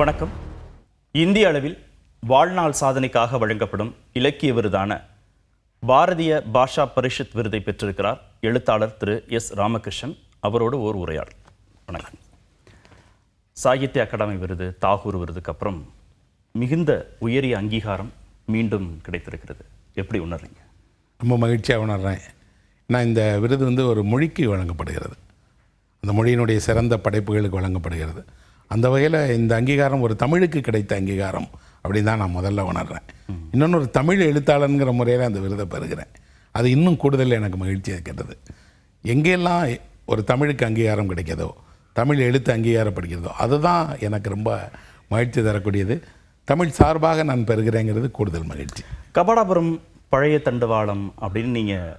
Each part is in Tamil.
வணக்கம். இந்திய அளவில் வாழ்நாள் சாதனைக்காக வழங்கப்படும் இலக்கிய விருதான பாரதிய பாஷா பரிஷத் விருதை பெற்றிருக்கிறார் எழுத்தாளர் திரு எஸ் ராமகிருஷ்ணன். அவரோடு ஓர் உரையாடல். வணக்கம். சாகித்ய அகாடமி விருது, தாகூர் விருதுக்கு அப்புறம் மிகுந்த உயரிய அங்கீகாரம் மீண்டும் கிடைத்திருக்கிறது. எப்படி உணர்றீங்க? ரொம்ப மகிழ்ச்சியாக உணர்றேன். நான் இந்த விருது ஒரு மொழிக்கு வழங்கப்படுகிறது, அந்த மொழியினுடைய சிறந்த படைப்புகளுக்கு வழங்கப்படுகிறது. அந்த வகையில் இந்த அங்கீகாரம் ஒரு தமிழுக்கு கிடைத்த அங்கீகாரம் அப்படின்னு தான் நான் முதல்ல உணர்கிறேன். இன்னொன்று, ஒரு தமிழ் எழுத்தாளனுங்கிற முறையில் அந்த விருதை பெறுகிறேன். அது இன்னும் கூடுதல் எனக்கு மகிழ்ச்சி இருக்கிறது. எங்கெல்லாம் ஒரு தமிழுக்கு அங்கீகாரம் கிடைக்கிறதோ, தமிழ் எழுத்து அங்கீகாரப்படுகிறதோ, அதுதான் எனக்கு ரொம்ப மகிழ்ச்சி தரக்கூடியது. தமிழ் சார்பாக நான் பெறுகிறேங்கிறது கூடுதல் மகிழ்ச்சி. கபாடாபுரம், பழைய தண்டவாளம் அப்படின்னு நீங்கள்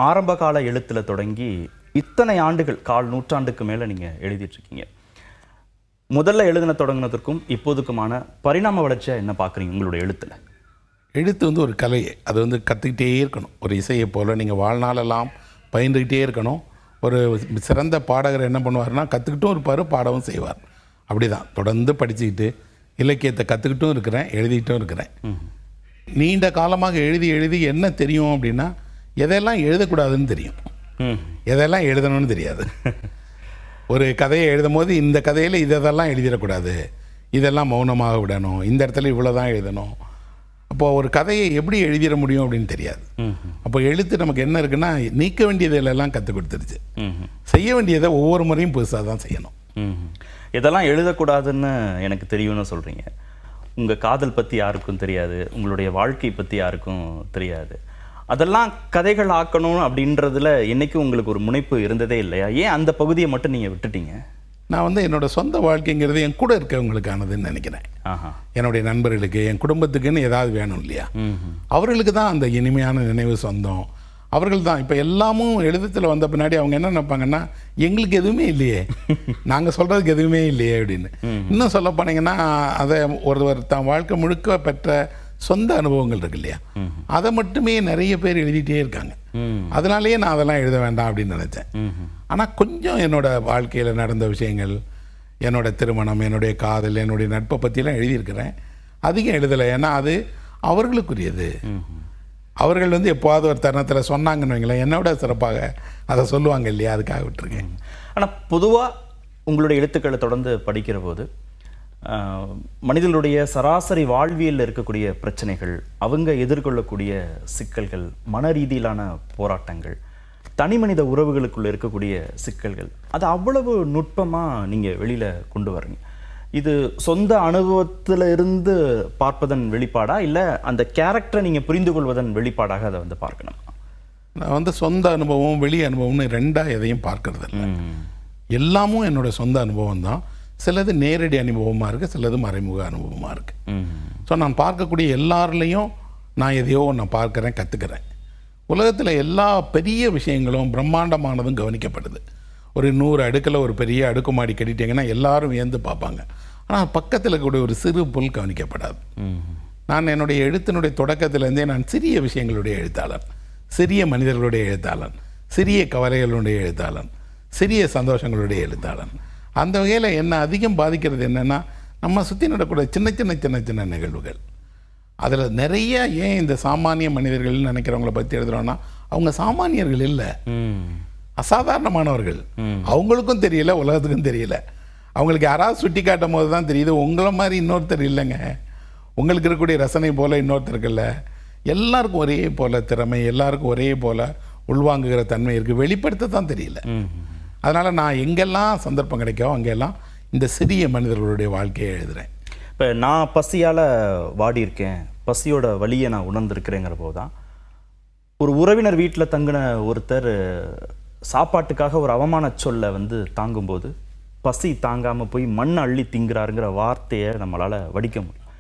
ஆரம்ப கால எழுத்தில் தொடங்கி இத்தனை ஆண்டுகள், கால் நூற்றாண்டுக்கு மேலே நீங்கள் எழுதிட்டுருக்கீங்க. முதல்ல எழுதின தொடங்கினதற்கும் இப்போதுக்குமான பரிணாம வளர்ச்சியை என்ன பார்க்குறீங்க உங்களுடைய எழுத்தில்? எழுத்து ஒரு கலை. அது கற்றுக்கிட்டே இருக்கணும். ஒரு இசையை போல் நீங்கள் வாழ்நாளெல்லாம் பயின்றுக்கிட்டே இருக்கணும். ஒரு சிறந்த பாடகர் என்ன பண்ணுவார்னா, கற்றுக்கிட்டும் இருப்பார், பாடவும் செய்வார். அப்படி தான் தொடர்ந்து படிச்சுக்கிட்டு இலக்கியத்தை கற்றுக்கிட்டும் இருக்கிறேன், எழுதிக்கிட்டும் இருக்கிறேன். நீண்ட காலமாக எழுதி எழுதி என்ன தெரியும் அப்படின்னா, எதெல்லாம் எழுதக்கூடாதுன்னு தெரியும், எதெல்லாம் எழுதணும்னு தெரியாது. ஒரு கதையை எழுதும் போது இந்த கதையில் இதெல்லாம் எழுதிடக்கூடாது, இதெல்லாம் மௌனமாக விடணும், இந்த இடத்துல இவ்வளோ தான் எழுதணும். அப்போது ஒரு கதையை எப்படி எழுதிட முடியும் அப்படின்னு தெரியாது. அப்போ எழுத்து நமக்கு என்ன இருக்குன்னா, நீக்க வேண்டியதெல்லாம் கற்றுக் கொடுத்துருச்சு. செய்ய வேண்டியதை ஒவ்வொரு முறையும் புதுசாக தான் செய்யணும். இதெல்லாம் எழுதக்கூடாதுன்னு எனக்கு தெரியும்னு சொல்கிறீங்க. உங்கள் காதல் பற்றி யாருக்கும் தெரியாது, உங்களுடைய வாழ்க்கை பற்றி யாருக்கும் தெரியாது. அதெல்லாம் கதைகள் ஆக்கணும் அப்படின்றதுல என்றைக்கும் உங்களுக்கு ஒரு முனைப்பு இருந்ததே இல்லையா? ஏன் அந்த பகுதியை மட்டும் நீங்கள் விட்டுட்டீங்க? நான் என்னோடய சொந்த வாழ்க்கைங்கிறது என் கூட இருக்கவங்களுக்கானதுன்னு நினைக்கிறேன். என்னுடைய நண்பர்களுக்கு, என் குடும்பத்துக்குன்னு ஏதாவது வேணும் இல்லையா? அவர்களுக்கு தான் அந்த இனிமையான நினைவு சொந்தம். அவர்கள் தான். இப்போ எல்லாமும் எழுதத்தில் வந்த பின்னாடி அவங்க என்ன நினைப்பாங்கன்னா, எங்களுக்கு எதுவுமே இல்லையே, நாங்கள் சொல்கிறதுக்கு எதுவுமே இல்லையே அப்படின்னு. இன்னும் சொல்ல போனீங்கன்னா, அதை ஒருவர் தான் வாழ்க்கை முழுக்க பெற்ற சொந்த அனுபவங்கள் இருக்கு இல்லையா, அதை மட்டுமே நிறைய பேர் எழுதிட்டே இருக்காங்க. அதனாலேயே நான் அதெல்லாம் எழுத வேண்டாம் அப்படின்னு நினச்சேன். ஆனால் கொஞ்சம் என்னோட வாழ்க்கையில் நடந்த விஷயங்கள், என்னோட திருமணம், என்னுடைய காதல், என்னுடைய நட்பை பற்றிலாம் எழுதியிருக்கிறேன். அதிகம் எழுதலை, ஏன்னா அது அவர்களுக்குரியது. அவர்கள் எப்போவாவது ஒரு தருணத்தில் சொன்னாங்கன்னு வைங்களேன், என்னோட சிறப்பாக அதை சொல்லுவாங்க இல்லையா, அதுக்காக விட்டுருக்கேன். ஆனால் பொதுவாக உங்களுடைய எழுத்துக்களை தொடர்ந்து படிக்கிற போது மனிதர்களுடைய சராசரி வாழ்வியலில் இருக்கக்கூடிய பிரச்சனைகள், அவங்க எதிர்கொள்ளக்கூடிய சிக்கல்கள், மன ரீதியிலான போராட்டங்கள், தனி மனித உறவுகளுக்குள்ள இருக்கக்கூடிய சிக்கல்கள், அது அவ்வளவு நுட்பமாக நீங்கள் வெளியில் கொண்டு வரீங்க. இது சொந்த அனுபவத்தில் இருந்து பார்ப்பதன் வெளிப்பாடா, இல்லை அந்த கேரக்டரை நீங்கள் புரிந்து கொள்வதன் வெளிப்பாடாக அதை பார்க்கணும்? நான் சொந்த அனுபவம், வெளி அனுபவம்னு ரெண்டாக எதையும் பார்க்கறது இல்லை. எல்லாமும் என்னோட சொந்த அனுபவம் தான். சிலது நேரடி அனுபவமாக இருக்குது, சிலது மறைமுக அனுபவமாக இருக்குது. ஸோ நான் பார்க்கக்கூடிய எல்லாருலேயும் நான் எதையோ நான் பார்க்குறேன், கற்றுக்கிறேன். உலகத்தில் எல்லா பெரிய விஷயங்களும் பிரம்மாண்டமானதும் கவனிக்கப்படுது. ஒரு 100 அடுக்கில் ஒரு பெரிய அடுக்குமாடி கட்டிட்டிங்கன்னா எல்லாரும் வியந்து பார்ப்பாங்க. ஆனால் பக்கத்தில் இருக்கக்கூடிய ஒரு சிறு புல் கவனிக்கப்படாது. நான் என்னுடைய எழுத்தினுடைய தொடக்கத்திலேருந்தே நான் சிறிய விஷயங்களுடைய எழுத்தாளன், சிறிய மனிதர்களுடைய எழுத்தாளன், சிறிய கவலைகளுடைய எழுத்தாளன், சிறிய சந்தோஷங்களுடைய எழுத்தாளன். அந்த வகையில் என்னை அதிகம் பாதிக்கிறது என்னென்னா, நம்ம சுற்றி நடக்கூடிய சின்ன சின்ன சின்ன சின்ன நிகழ்வுகள். அதில் நிறைய ஏன் இந்த சாமானிய மனிதர்கள்னு நினைக்கிறவங்கள பற்றி எழுதுகிறோன்னா, அவங்க சாமானியர்கள் இல்லை, அசாதாரணமானவர்கள். அவங்களுக்கும் தெரியல, உலகத்துக்கும் தெரியல. அவங்களுக்கு யாராவது சுட்டி காட்டும் போது தான் தெரியுது, உங்களை மாதிரி இன்னொருத்தர் இல்லைங்க, உங்களுக்கு இருக்கக்கூடிய ரசனை போல் இன்னொருத்தருக்கு இல்லை. எல்லாருக்கும் ஒரே போல் திறமை, எல்லாருக்கும் ஒரே போல் உள்வாங்குகிற தன்மை இருக்குது, வெளிப்படுத்த தான் தெரியல. அதனால் நான் எங்கெல்லாம் சந்தர்ப்பம் கிடைக்கோ அங்கெல்லாம் இந்த சிறிய மனிதர்களுடைய வாழ்க்கையை எழுதுகிறேன். இப்போ நான் பசியால் வாடி இருக்கேன், பசியோட வழியை நான் உணர்ந்திருக்கிறேங்கிற போது தான், ஒரு உறவினர் வீட்டில் தங்கின ஒருத்தர் சாப்பாட்டுக்காக ஒரு அவமான சொல்லை தாங்கும்போது பசி தாங்காமல் போய் மண் அள்ளி திங்கிறாருங்கிற வார்த்தையை நம்மளால் வடிக்க முடியும்.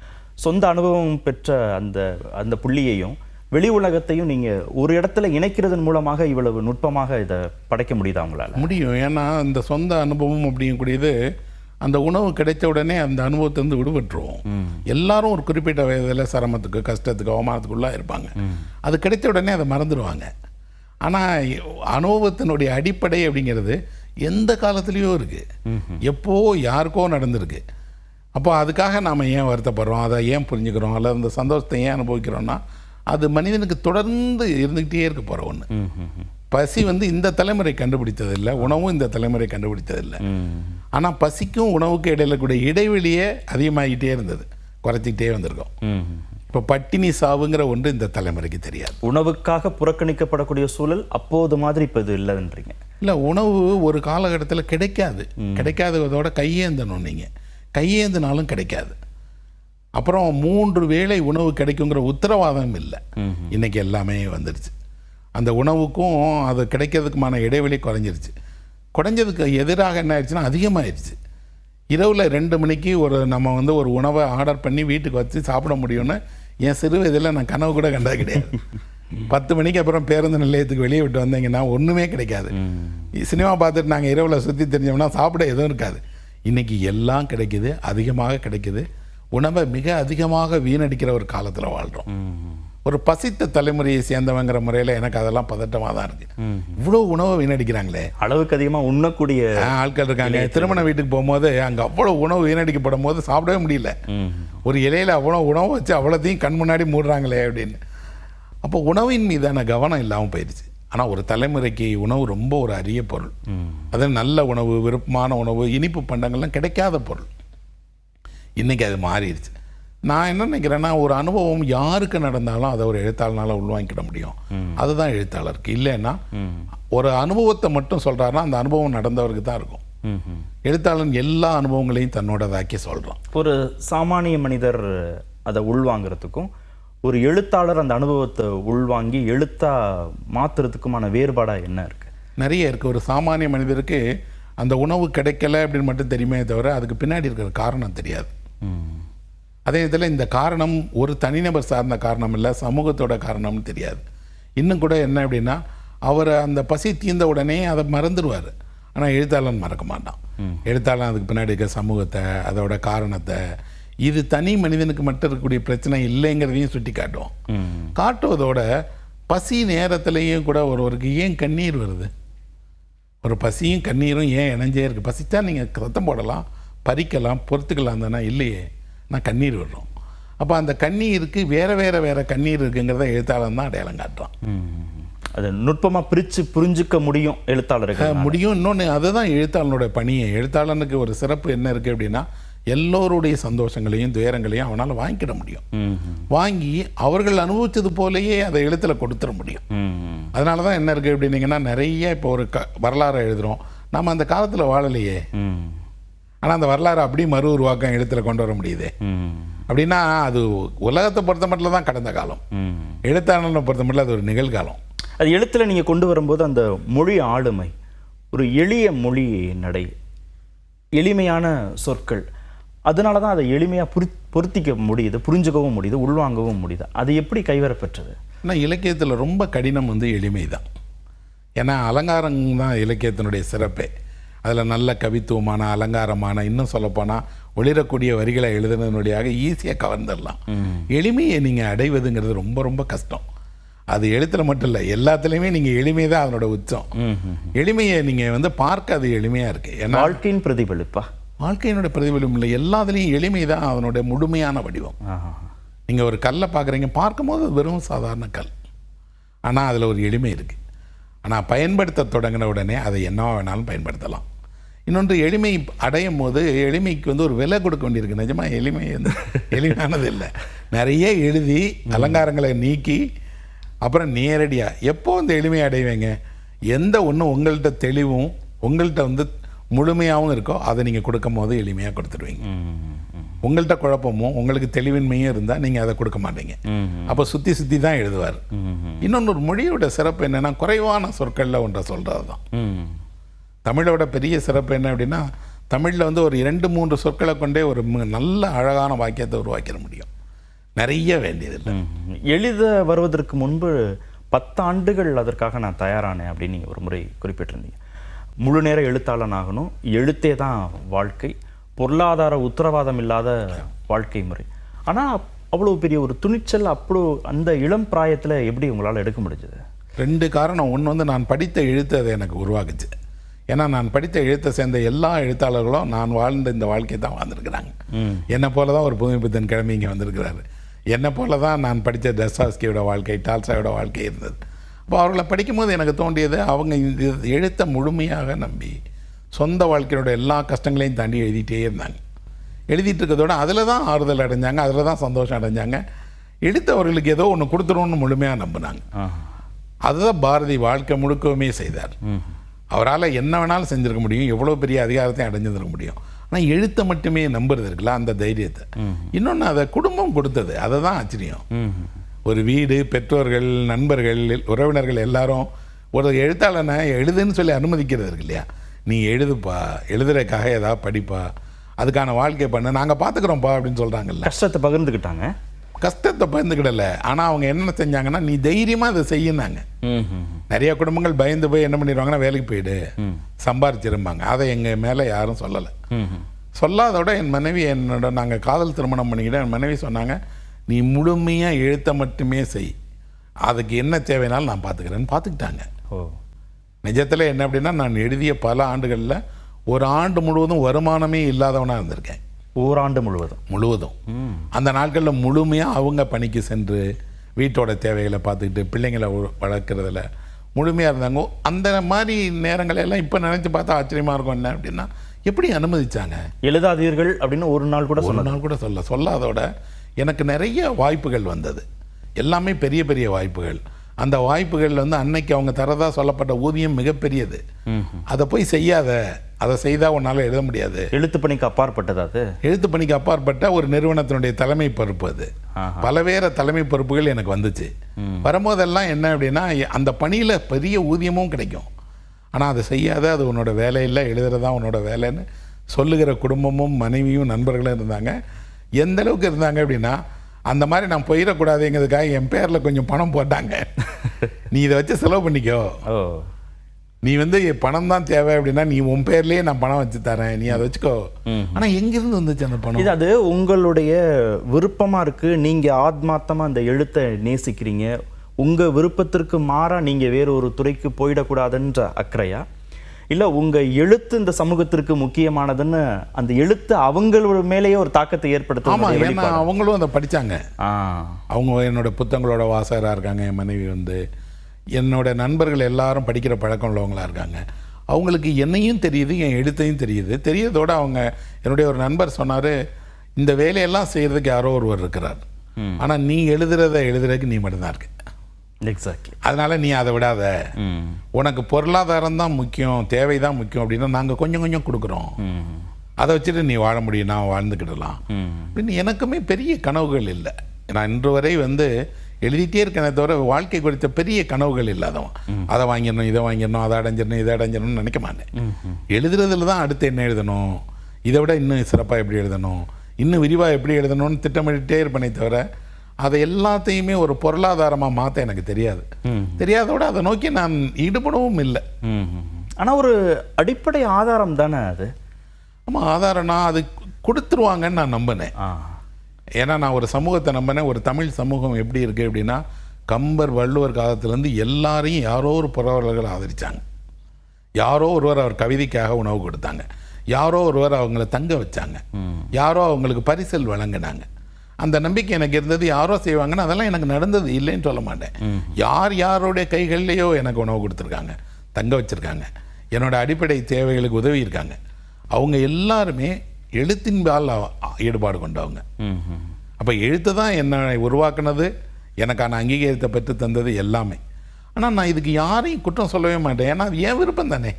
சொந்த அனுபவம் பெற்ற அந்த அந்த புள்ளியையும் வெளி உலகத்தையும் நீங்கள் ஒரு இடத்துல இணைக்கிறதன் மூலமாக இவ்வளவு நுட்பமாக இதை படைக்க முடியுதா உங்களால்? முடியும். ஏன்னா இந்த சொந்த அனுபவம் அப்படிங்கக்கூடியது, அந்த உணவு கிடைச்ச உடனே அந்த அனுபவத்திலேருந்து விடுபட்டுருவோம். எல்லாரும் ஒரு குறிப்பிட்ட வயதில் சிரமத்துக்கு, கஷ்டத்துக்கு, அவமானத்துக்குள்ளாக இருப்பாங்க. அது கிடைச்ச உடனே அதை மறந்துடுவாங்க. ஆனால் அனுபவத்தினுடைய அடிப்படை அப்படிங்கிறது எந்த காலத்துலேயோ இருக்குது, எப்போ யாருக்கோ நடந்திருக்கு. அப்போ அதுக்காக நாம் ஏன் வருத்தப்படுறோம், அதை ஏன் புரிஞ்சுக்கிறோம், அல்லது அந்த சந்தோஷத்தை ஏன் அனுபவிக்கிறோம்னா அது மனிதனுக்கு தொடர்ந்து இருந்துக்கிட்டே இருக்க போகிற ஒன்று. பசி வந்து இந்த தலைமுறை கண்டுபிடித்ததில்லை, உணவும் இந்த தலைமுறை கண்டுபிடித்ததில்லை. ஆனால் பசிக்கும் உணவுக்கும் இடையில கூட இடைவெளியே அதிகமாகிட்டே இருந்தது, குறைச்சிக்கிட்டே வந்திருக்கோம். இப்போ பட்டினி சாவுங்கிற ஒன்று இந்த தலைமுறைக்கு தெரியாது. உணவுக்காக புறக்கணிக்கப்படக்கூடிய சூழல் அப்போது மாதிரி இப்போ இது இல்லைன்றீங்க? இல்லை, உணவு ஒரு காலகட்டத்தில் கிடைக்காததோட கையேந்தணும். நீங்கள் கையேந்தினாலும் கிடைக்காது. அப்புறம் 3 வேளை உணவு கிடைக்குங்கிற உத்தரவாதம் இல்லை. இன்றைக்கி எல்லாமே வந்துடுச்சு. அந்த உணவுக்கும் அது கிடைக்கிறதுக்குமான இடைவெளி குறைஞ்சதுக்கு எதிராக என்ன ஆயிடுச்சுன்னா அதிகமாகிடுச்சு. இரவில் 2 மணிக்கு நம்ம வந்து ஒரு உணவை ஆர்டர் பண்ணி வீட்டுக்கு வச்சு சாப்பிட முடியும்னு என் சிறு வயதில் நான் கனவு கூட கண்டது கிடையாது. 10 மணிக்கு அப்புறம் பேருந்து நிலையத்துக்கு வெளியே விட்டு வந்தீங்கன்னா ஒன்றுமே கிடைக்காது. சினிமா பார்த்துட்டு நாங்கள் இரவில் சுற்றி தெரிஞ்சோம்னா சாப்பிட எதுவும் இருக்காது. இன்றைக்கி எல்லாம் கிடைக்குது, அதிகமாக கிடைக்குது. உணவை மிக அதிகமாக வீணடிக்கிற ஒரு காலத்தில் வாழ்கிறோம். ஒரு பசித்த தலைமுறையை சேர்ந்தவங்கிற முறையில் எனக்கு அதெல்லாம் பதட்டமாக தான் இருக்குது. இவ்வளோ உணவை வீணடிக்கிறாங்களே, அளவுக்கு அதிகமாக உண்ணக்கூடிய ஆட்கள் இருக்காங்க. திருமண வீட்டுக்கு போகும்போது அங்கே அவ்வளோ உணவு வீணடிக்கப்படும் போது சாப்பிடவே முடியல. ஒரு இலையில் அவ்வளோ உணவு வச்சு அவ்வளோத்தையும் கண் முன்னாடி மூடுறாங்களே அப்படின்னு. அப்போ உணவின் மீதான கவனம் இல்லாமல் போயிடுச்சு. ஆனால் ஒரு தலைமுறைக்கு உணவு ரொம்ப ஒரு அரிய பொருள். அது நல்ல உணவு, விருப்பமான உணவு, இனிப்பு பண்டங்கள்லாம் கிடைக்காத பொருள். இன்றைக்கி அது மாறிடுச்சு. நான் என்ன நினைக்கிறேன்னா, ஒரு அனுபவம் யாருக்கு நடந்தாலும் அதை ஒரு எழுத்தாளனால் உள்வாங்கிக்கிட முடியும். அதுதான் எழுத்தாளருக்கு. இல்லைன்னா ஒரு அனுபவத்தை மட்டும் சொல்கிறாருன்னா அந்த அனுபவம் நடந்தவருக்கு தான் இருக்கும். எழுத்தாளன் எல்லா அனுபவங்களையும் தன்னோடதாக்கி சொல்கிறான். ஒரு சாமானிய மனிதர் அதை உள்வாங்கிறதுக்கும் ஒரு எழுத்தாளர் அந்த அனுபவத்தை உள்வாங்கி எழுத்தா மாற்றுறதுக்குமான வேறுபாடாக என்ன இருக்குது? நிறைய இருக்குது. ஒரு சாமானிய மனிதருக்கு அந்த உணவு கிடைக்கல அப்படின்னு மட்டும் தெரியுமே தவிர அதுக்கு பின்னாடி இருக்கிற காரணம் தெரியாது. அதே இதில் இந்த காரணம் ஒரு தனிநபர் சார்ந்த காரணம் இல்லை, சமூகத்தோட காரணம்னு தெரியாது. இன்னும் கூட என்ன அப்படின்னா, அவர் அந்த பசி தீர்ந்த உடனே அதை மறந்துடுவார். ஆனால் எழுத்தாளன் மறக்க மாட்டான். எழுத்தாளன் அதுக்கு பின்னாடி இருக்க சமூகத்தை, அதோட காரணத்தை, இது தனி மனிதனுக்கு மட்டும் இருக்கக்கூடிய பிரச்சனை இல்லைங்கிறதையும் சுட்டி காட்டுவோம். காட்டுவதோட பசி நேரத்துலேயும் கூட ஒருவருக்கு ஏன் கண்ணீர் வருது, ஒரு பசியும் கண்ணீரும் ஏன் இணைஞ்சே இருக்குது. பசித்தா நீங்கள் சத்தம் போடலாம், பறிக்கலாம், பொறுத்துக்கலாம் தானே, இல்லையே, நான் கண்ணீர் விடுறோம். அப்போ அந்த கண்ணீருக்கு வேறு கண்ணீர் இருக்குங்கிறத எழுத்தாளன் தான் அடையாளம் காட்டுறான். அது நுட்பமாக பிரித்து புரிஞ்சுக்க முடியும் எழுத்தாளருக்கு முடியும். இன்னொன்று அதுதான் எழுத்தாளனோட பணியை. எழுத்தாளனுக்கு ஒரு சிறப்பு என்ன இருக்குது அப்படின்னா, எல்லோருடைய சந்தோஷங்களையும் துயரங்களையும் அவனால் வாங்கிக்கிட முடியும். வாங்கி அவர்கள் அனுபவித்தது போலேயே அதை எழுத்தில் கொடுத்துட முடியும். அதனால தான் என்ன இருக்குது அப்படின்னீங்கன்னா, நிறைய இப்போ ஒரு வரலாறு எழுதுகிறோம், நம்ம அந்த காலத்தில் வாழலையே, ஆனால் அந்த வரலாறு அப்படியே மறு உருவாக்கம் எழுத்தில் கொண்டு வர முடியுது. அப்படின்னா அது உலகத்தை பொறுத்த மட்டும் தான் கடந்த காலம், எழுத்தாளனை பொறுத்த மட்டும் அது ஒரு நிகழ்காலம். அது எழுத்தில் நீங்கள் கொண்டு வரும்போது அந்த மொழி ஆளுமை, ஒரு எளிய மொழி நடை, எளிமையான சொற்கள், அதனால தான் அதை எளிமையாக பொருத்திக்க முடியுது, புரிஞ்சுக்கவும் முடியுது, உள்வாங்கவும் முடியுது. அது எப்படி கைவரப்பெற்றது? ஆனால் இலக்கியத்தில் ரொம்ப கடினம் வந்து எளிமை தான். ஏன்னா அலங்காரம் தான் இலக்கியத்தினுடைய சிறப்பே. அதில் நல்ல கவித்துவமான, அலங்காரமான, இன்னும் சொல்லப்போனால் ஒளிரக்கூடிய வரிகளை எழுதுனதுனுடையாக ஈஸியாக கவர்ந்துடலாம். எளிமையை நீங்கள் அடைவதுங்கிறது ரொம்ப ரொம்ப கஷ்டம். அது எழுத்தில் மட்டும் இல்லை, எல்லாத்துலேயுமே நீங்கள் எளிமை தான் அதனோட உச்சம். எளிமையை நீங்கள் வந்து பார்க்க அது எளிமையாக இருக்குது. ஏன்னா வாழ்க்கையின் பிரதிபலிப்பா, வாழ்க்கையினுடைய பிரதிபலிப்பு இல்லை, எல்லாத்துலேயும் எளிமை தான் அதனுடைய முழுமையான வடிவம். நீங்கள் ஒரு கல்லை பார்க்குறீங்க, பார்க்கும்போது அது வெறும் சாதாரண கல், ஆனால் அதில் ஒரு எளிமை இருக்குது. ஆனால் பயன்படுத்த தொடங்கின உடனே அதை என்ன வேணாலும் பயன்படுத்தலாம். இன்னொன்று, எளிமை அடையும் போது எளிமைக்கு வந்து ஒரு விலை கொடுக்க வேண்டியிருக்கு. நிஜமாக எளிமை வந்து எளிமையானது இல்லை. நிறைய எழுதி அலங்காரங்களை நீக்கி அப்புறம் நேரடியாக எப்போ இந்த எளிமையை அடைவீங்க, எந்த ஒன்று உங்கள்கிட்ட தெளிவும் உங்கள்கிட்ட வந்து முழுமையாகவும் இருக்கோ அதை நீங்கள் கொடுக்கும் போது எளிமையாக கொடுத்துடுவீங்க. உங்கள்கிட்ட குழப்பமும் உங்களுக்கு தெளிவின்மையும் இருந்தால் நீங்கள் அதை கொடுக்க மாட்டீங்க. அப்போ சுற்றி தான் எழுதுவார். இன்னொன்று, ஒரு மொழியோட சிறப்பு என்னென்னா, குறைவான சொற்களில் ஒன்றை சொல்கிறது தான். தமிழோட பெரிய சிறப்பு என்ன அப்படின்னா, தமிழில் வந்து ஒரு 2-3 சொற்களை கொண்டே ஒரு நல்ல அழகான வாக்கியத்தை உருவாக்கிட முடியும். நிறைய வேண்டியதில்லை. எழுத வருவதற்கு முன்பு 10 ஆண்டுகள் அதற்காக நான் தயாரானேன் அப்படின்னு நீங்கள் ஒரு முறை குறிப்பிட்டிருந்தீங்க. முழு நேர எழுத்தாளன் ஆகணும், எழுத்தே தான் வாழ்க்கை, பொருளாதார உத்தரவாதம் இல்லாத வாழ்க்கை முறை. ஆனால் அவ்வளோ பெரிய ஒரு துணிச்சல் அவ்வளோ அந்த இளம் பிராயத்தில் எப்படி உங்களால் எடுக்க முடிஞ்சது? 2 காரணம். ஒன்று வந்து நான் படித்த எழுத்து அதை எனக்கு உருவாக்குச்சு. ஏன்னா நான் படித்த எழுத்தை சேர்ந்த எல்லா எழுத்தாளர்களும் நான் வாழ்ந்த இந்த வாழ்க்கையை தான் வாழ்ந்துருக்கிறாங்க. என்னை போல தான் ஒரு புதுமை பித்தன் கிளம்பி இங்கே வந்திருக்கிறாரு. என்னை போல தான் நான் படித்த தஸ்தாவஸ்கியோட வாழ்க்கை, டால்ஸ்டாயோட வாழ்க்கை இருந்தது. அப்போ அவர்களை படிக்கும்போது எனக்கு தோன்றியது, அவங்க இந்த எழுத்தை முழுமையாக நம்பி சொந்த வாழ்க்கையோட எல்லா கஷ்டங்களையும் தாண்டி எழுதிட்டே இருந்தாங்க. எழுதிட்டு இருக்கிறதோட அதில் தான் ஆறுதல் அடைஞ்சாங்க, அதில் தான் சந்தோஷம் அடைஞ்சாங்க. எழுத்தவர்களுக்கு ஏதோ ஒன்று கொடுத்துருவோன்னு முழுமையாக நம்பினாங்க. அதுதான் பாரதி வாழ்க்கை முழுக்கவுமே செய்தார். அவரால் என்ன வேணாலும் செஞ்சுருக்க முடியும், எவ்வளோ பெரிய அதிகாரத்தையும் அடைஞ்சிருக்க முடியும். ஆனால் எழுத்தை மட்டுமே நம்புறது இருக்குல்ல, அந்த தைரியத்தை. இன்னொன்று அதை குடும்பம் கொடுத்தது, அதை தான் ஆச்சரியம். ஒரு வீடு, பெற்றோர்கள், நண்பர்கள், உறவினர்கள் எல்லாரும் ஒரு எழுத்தாளனை எழுதுன்னு சொல்லி அனுமதிக்கிறது இருக்கு இல்லையா. நீ எழுதுப்பா, எழுதுறதுக்காக ஏதாவது படிப்பா, அதுக்கான வாழ்க்கை பண்ண, நாங்கள் பார்த்துக்குறோம்ப்பா அப்படின்னு சொல்கிறாங்கல்ல. கஷ்டத்தை பகிர்ந்துக்கிட்டாங்க. கஷ்டத்தை பகிர்ந்துக்கிடலை, ஆனால் அவங்க என்ன செஞ்சாங்கன்னா, நீ தைரியமாக அதை செய்யினாங்க. நிறைய குடும்பங்கள் பயந்து போய் என்ன பண்ணிடுவாங்கன்னா, வேலைக்கு போயிடு, சம்பாரிச்சிருப்பாங்க. அதை எங்கள் மேலே யாரும் சொல்லலை. சொல்லாதோட என் மனைவி, நாங்கள் காதல் திருமணம் பண்ணிக்கிட்டு என் மனைவி சொன்னாங்க, நீ முழுமையாக எழுத்த மட்டுமே செய், அதுக்கு என்ன தேவைனாலும் நான் பார்த்துக்கிறேன்னு பார்த்துக்கிட்டாங்க. நிஜத்தில் என்ன அப்படின்னா, நான் எழுதிய பல ஆண்டுகளில் ஒரு ஆண்டு முழுவதும் வருமானமே இல்லாதவனாக இருந்திருக்கேன். ஓராண்டு முழுவதும் அந்த நாட்களில் முழுமையாக அவங்க பணிக்கு சென்று வீட்டோட தேவைகளை பார்த்துக்கிட்டு பிள்ளைங்களை வளர்க்குறதுல முழுமையாக இருந்தாங்க. அந்த மாதிரி நேரங்களெல்லாம் இப்போ நினச்சி பார்த்தா ஆச்சரியமாக இருக்கும். என்ன அப்படின்னா, எப்படி அனுமதிச்சாங்க? எழுதாதீர்கள் அப்படின்னு ஒரு நாள் கூட சொல்லாதோட எனக்கு நிறைய வாய்ப்புகள் வந்தது. எல்லாமே பெரிய பெரிய வாய்ப்புகள். அந்த வாய்ப்புகள் அன்னைக்கு அவங்க தரதா சொல்லப்பட்ட ஊதியம் மிகப்பெரியது. அதை போய் செய்யாத, அதை செய்தால் உன்னால் எழுத முடியாது. எழுத்து பணிக்கு அப்பாற்பட்டது. அது எழுத்து பணிக்கு அப்பாற்பட்ட ஒரு நிறுவனத்தினுடைய தலைமை பொறுப்பு. அது பலவேறு தலைமை பொறுப்புகள் எனக்கு வந்துச்சு. வரும்போதெல்லாம் என்ன அப்படின்னா, அந்த பணியில் பெரிய ஊதியமும் கிடைக்கும், ஆனால் அதை செய்யாத, அது உன்னோட வேலை இல்லை, எழுதுறதான் உன்னோட வேலைன்னு சொல்லுகிற குடும்பமும் மனைவியும் நண்பர்களும் இருந்தாங்க. எந்த அளவுக்கு இருந்தாங்க அப்படின்னா, அந்த மாதிரி நான் போயிடக்கூடாதுங்கிறதுக்காக என் பேரில் கொஞ்சம் பணம் போட்டாங்க. நீ இதை வச்சு செலவு பண்ணிக்கோ, நீ பணம் தான் தேவை அப்படின்னா நீ உன் பேர்லேயே நான் பணம் வச்சு தரேன், நீ அதை வச்சுக்கோ. ஆனால் எங்கேருந்து வந்துச்சு அந்த பணம்? இது அது உங்களுடைய விருப்பமாக இருக்குது, நீங்கள் ஆத்மார்த்தமாக அந்த எழுத்தை நேசிக்கிறீங்க, உங்கள் விருப்பத்திற்கு மாறாக நீங்கள் வேறு ஒரு துறைக்கு போயிடக்கூடாதுன்ற அக்கறையா, இல்லை உங்கள் எழுத்து இந்த சமூகத்திற்கு முக்கியமானதுன்னு அந்த எழுத்து அவங்களோட மேலேயே ஒரு தாக்கத்தை ஏற்படுத்தும்? ஆமாம், ஏன்னா அவங்களும் அதை படித்தாங்க. அவங்க என்னோட புத்தகங்களோட வாசகராக இருக்காங்க. என் மனைவி என்னோட நண்பர்கள் எல்லாரும் படிக்கிற பழக்கம் உள்ளவங்களாக இருக்காங்க. அவங்களுக்கு என்னையும் தெரியுது, என் எழுத்தையும் தெரியறதோடு அவங்க, என்னுடைய ஒரு நண்பர் சொன்னார், இந்த வேலையெல்லாம் செய்கிறதுக்கு யாரோ ஒருவர் இருக்கிறார், ஆனால் நீ எழுதுறதுக்கு நீ மட்டும்தான் இருக்கு. எக்ஸாக்ட்லி. அதனால் நீ அதை விடாத, உனக்கு பொருளாதாரம் தான் முக்கியம், தேவை தான் முக்கியம் அப்படின்னா நாங்கள் கொஞ்சம் கொஞ்சம் கொடுக்குறோம், அதை வச்சுட்டு நீ வாழ முடியும், நான் வாழ்ந்துக்கிடலாம் அப்படின்னு. எனக்குமே பெரிய கனவுகள் இல்லை. நான் இன்று வரை எழுதிட்டே இருக்கேனே தவிர வாழ்க்கை குறித்த பெரிய கனவுகள் இல்லாதவன். அதை வாங்கிடணும், இதை வாங்கிடணும், அதை அடைஞ்சிடணும், இதை அடைஞ்சிடணும்னு நினைக்க மாட்டேன். எழுதுறதுல தான் அடுத்து என்ன எழுதணும், இதை விட இன்னும் சிறப்பாக எப்படி எழுதணும், இன்னும் விரிவாக எப்படி எழுதணும்னு திட்டமிட்டே இருப்பேனே தவிர அதை எல்லாத்தையுமே ஒரு பொருளாதாரமாக மாற்ற எனக்கு தெரியாதோட அதை நோக்கி நான் ஈடுபடவும் இல்லை. ஆனால் ஒரு அடிப்படை ஆதாரம் தானே அது. ஆமாம், ஆதாரம்னா அது கொடுத்துருவாங்கன்னு நான் நம்பினேன். ஏன்னா நான் ஒரு சமூகத்தை நம்பினேன். ஒரு தமிழ் சமூகம் எப்படி இருக்குது அப்படின்னா, கம்பர் வள்ளுவர் காலத்துலேருந்து எல்லாரையும் யாரோ ஒரு புறவர்கள் ஆதரித்தாங்க, யாரோ ஒருவர் அவர் கவிதைக்காக உணவு கொடுத்தாங்க, யாரோ ஒருவர் அவங்கள தங்க வச்சாங்க, யாரோ அவங்களுக்கு பரிசல் வழங்கினாங்க. அந்த நம்பிக்கை எனக்கு இருந்தது. யாரோ செய்வாங்கன்னு அதெல்லாம் எனக்கு நடந்தது இல்லைன்னு சொல்ல மாட்டேன். யாருடைய கைகள்லேயோ எனக்கு உணவு கொடுத்துருக்காங்க, தங்க வச்சுருக்காங்க, என்னோட அடிப்படை தேவைகளுக்கு உதவி இருக்காங்க. அவங்க எல்லாருமே எழுத்தின் மேல் ஈடுபாடு கொண்டவங்க. அப்போ எழுத்து தான் என்னை உருவாக்குனது, எனக்கான அங்கீகாரத்தை பெற்று தந்தது எல்லாமே. ஆனால் நான் இதுக்கு யாரையும் குற்றம் சொல்லவே மாட்டேன். ஏன்னா அது என் விருப்பம் தானே.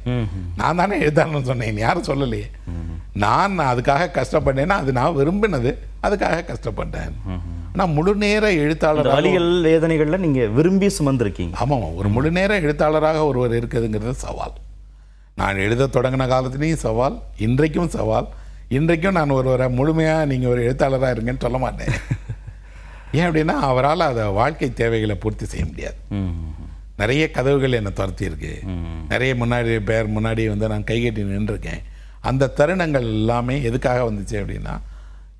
நான் தானே எழுதானு சொன்னேன், யாரும் சொல்லலையே. நான் அதுக்காக கஷ்டப்பட்டேன்னா அது நான் விரும்பினது, அதுக்காக கஷ்டப்பட்டேன். ஆனால் முழு நேர எழுத்தாளர் வலிகள் வேதனைகளில் நீங்கள் விரும்பி சுமந்திருக்கீங்க. ஆமாம், ஒரு முழு நேர எழுத்தாளராக ஒருவர் இருக்குதுங்கிறது சவால். நான் எழுத தொடங்கின காலத்துலேயும் சவால், இன்றைக்கும் சவால். இன்றைக்கும் நான் ஒருவரை முழுமையாக நீங்கள் ஒரு எழுத்தாளராக இருங்கன்னு சொல்ல மாட்டேன். ஏன் அப்படின்னா அவரால் அதை வாழ்க்கை தேவைகளை பூர்த்தி செய்ய முடியாது. நிறைய கதவுகள் என்னை துரத்தி இருக்கு, நிறைய முன்னாடி நான் கைகட்டி நின்றுருக்கேன். அந்த தருணங்கள் எல்லாமே எதுக்காக வந்துச்சு அப்படின்னா,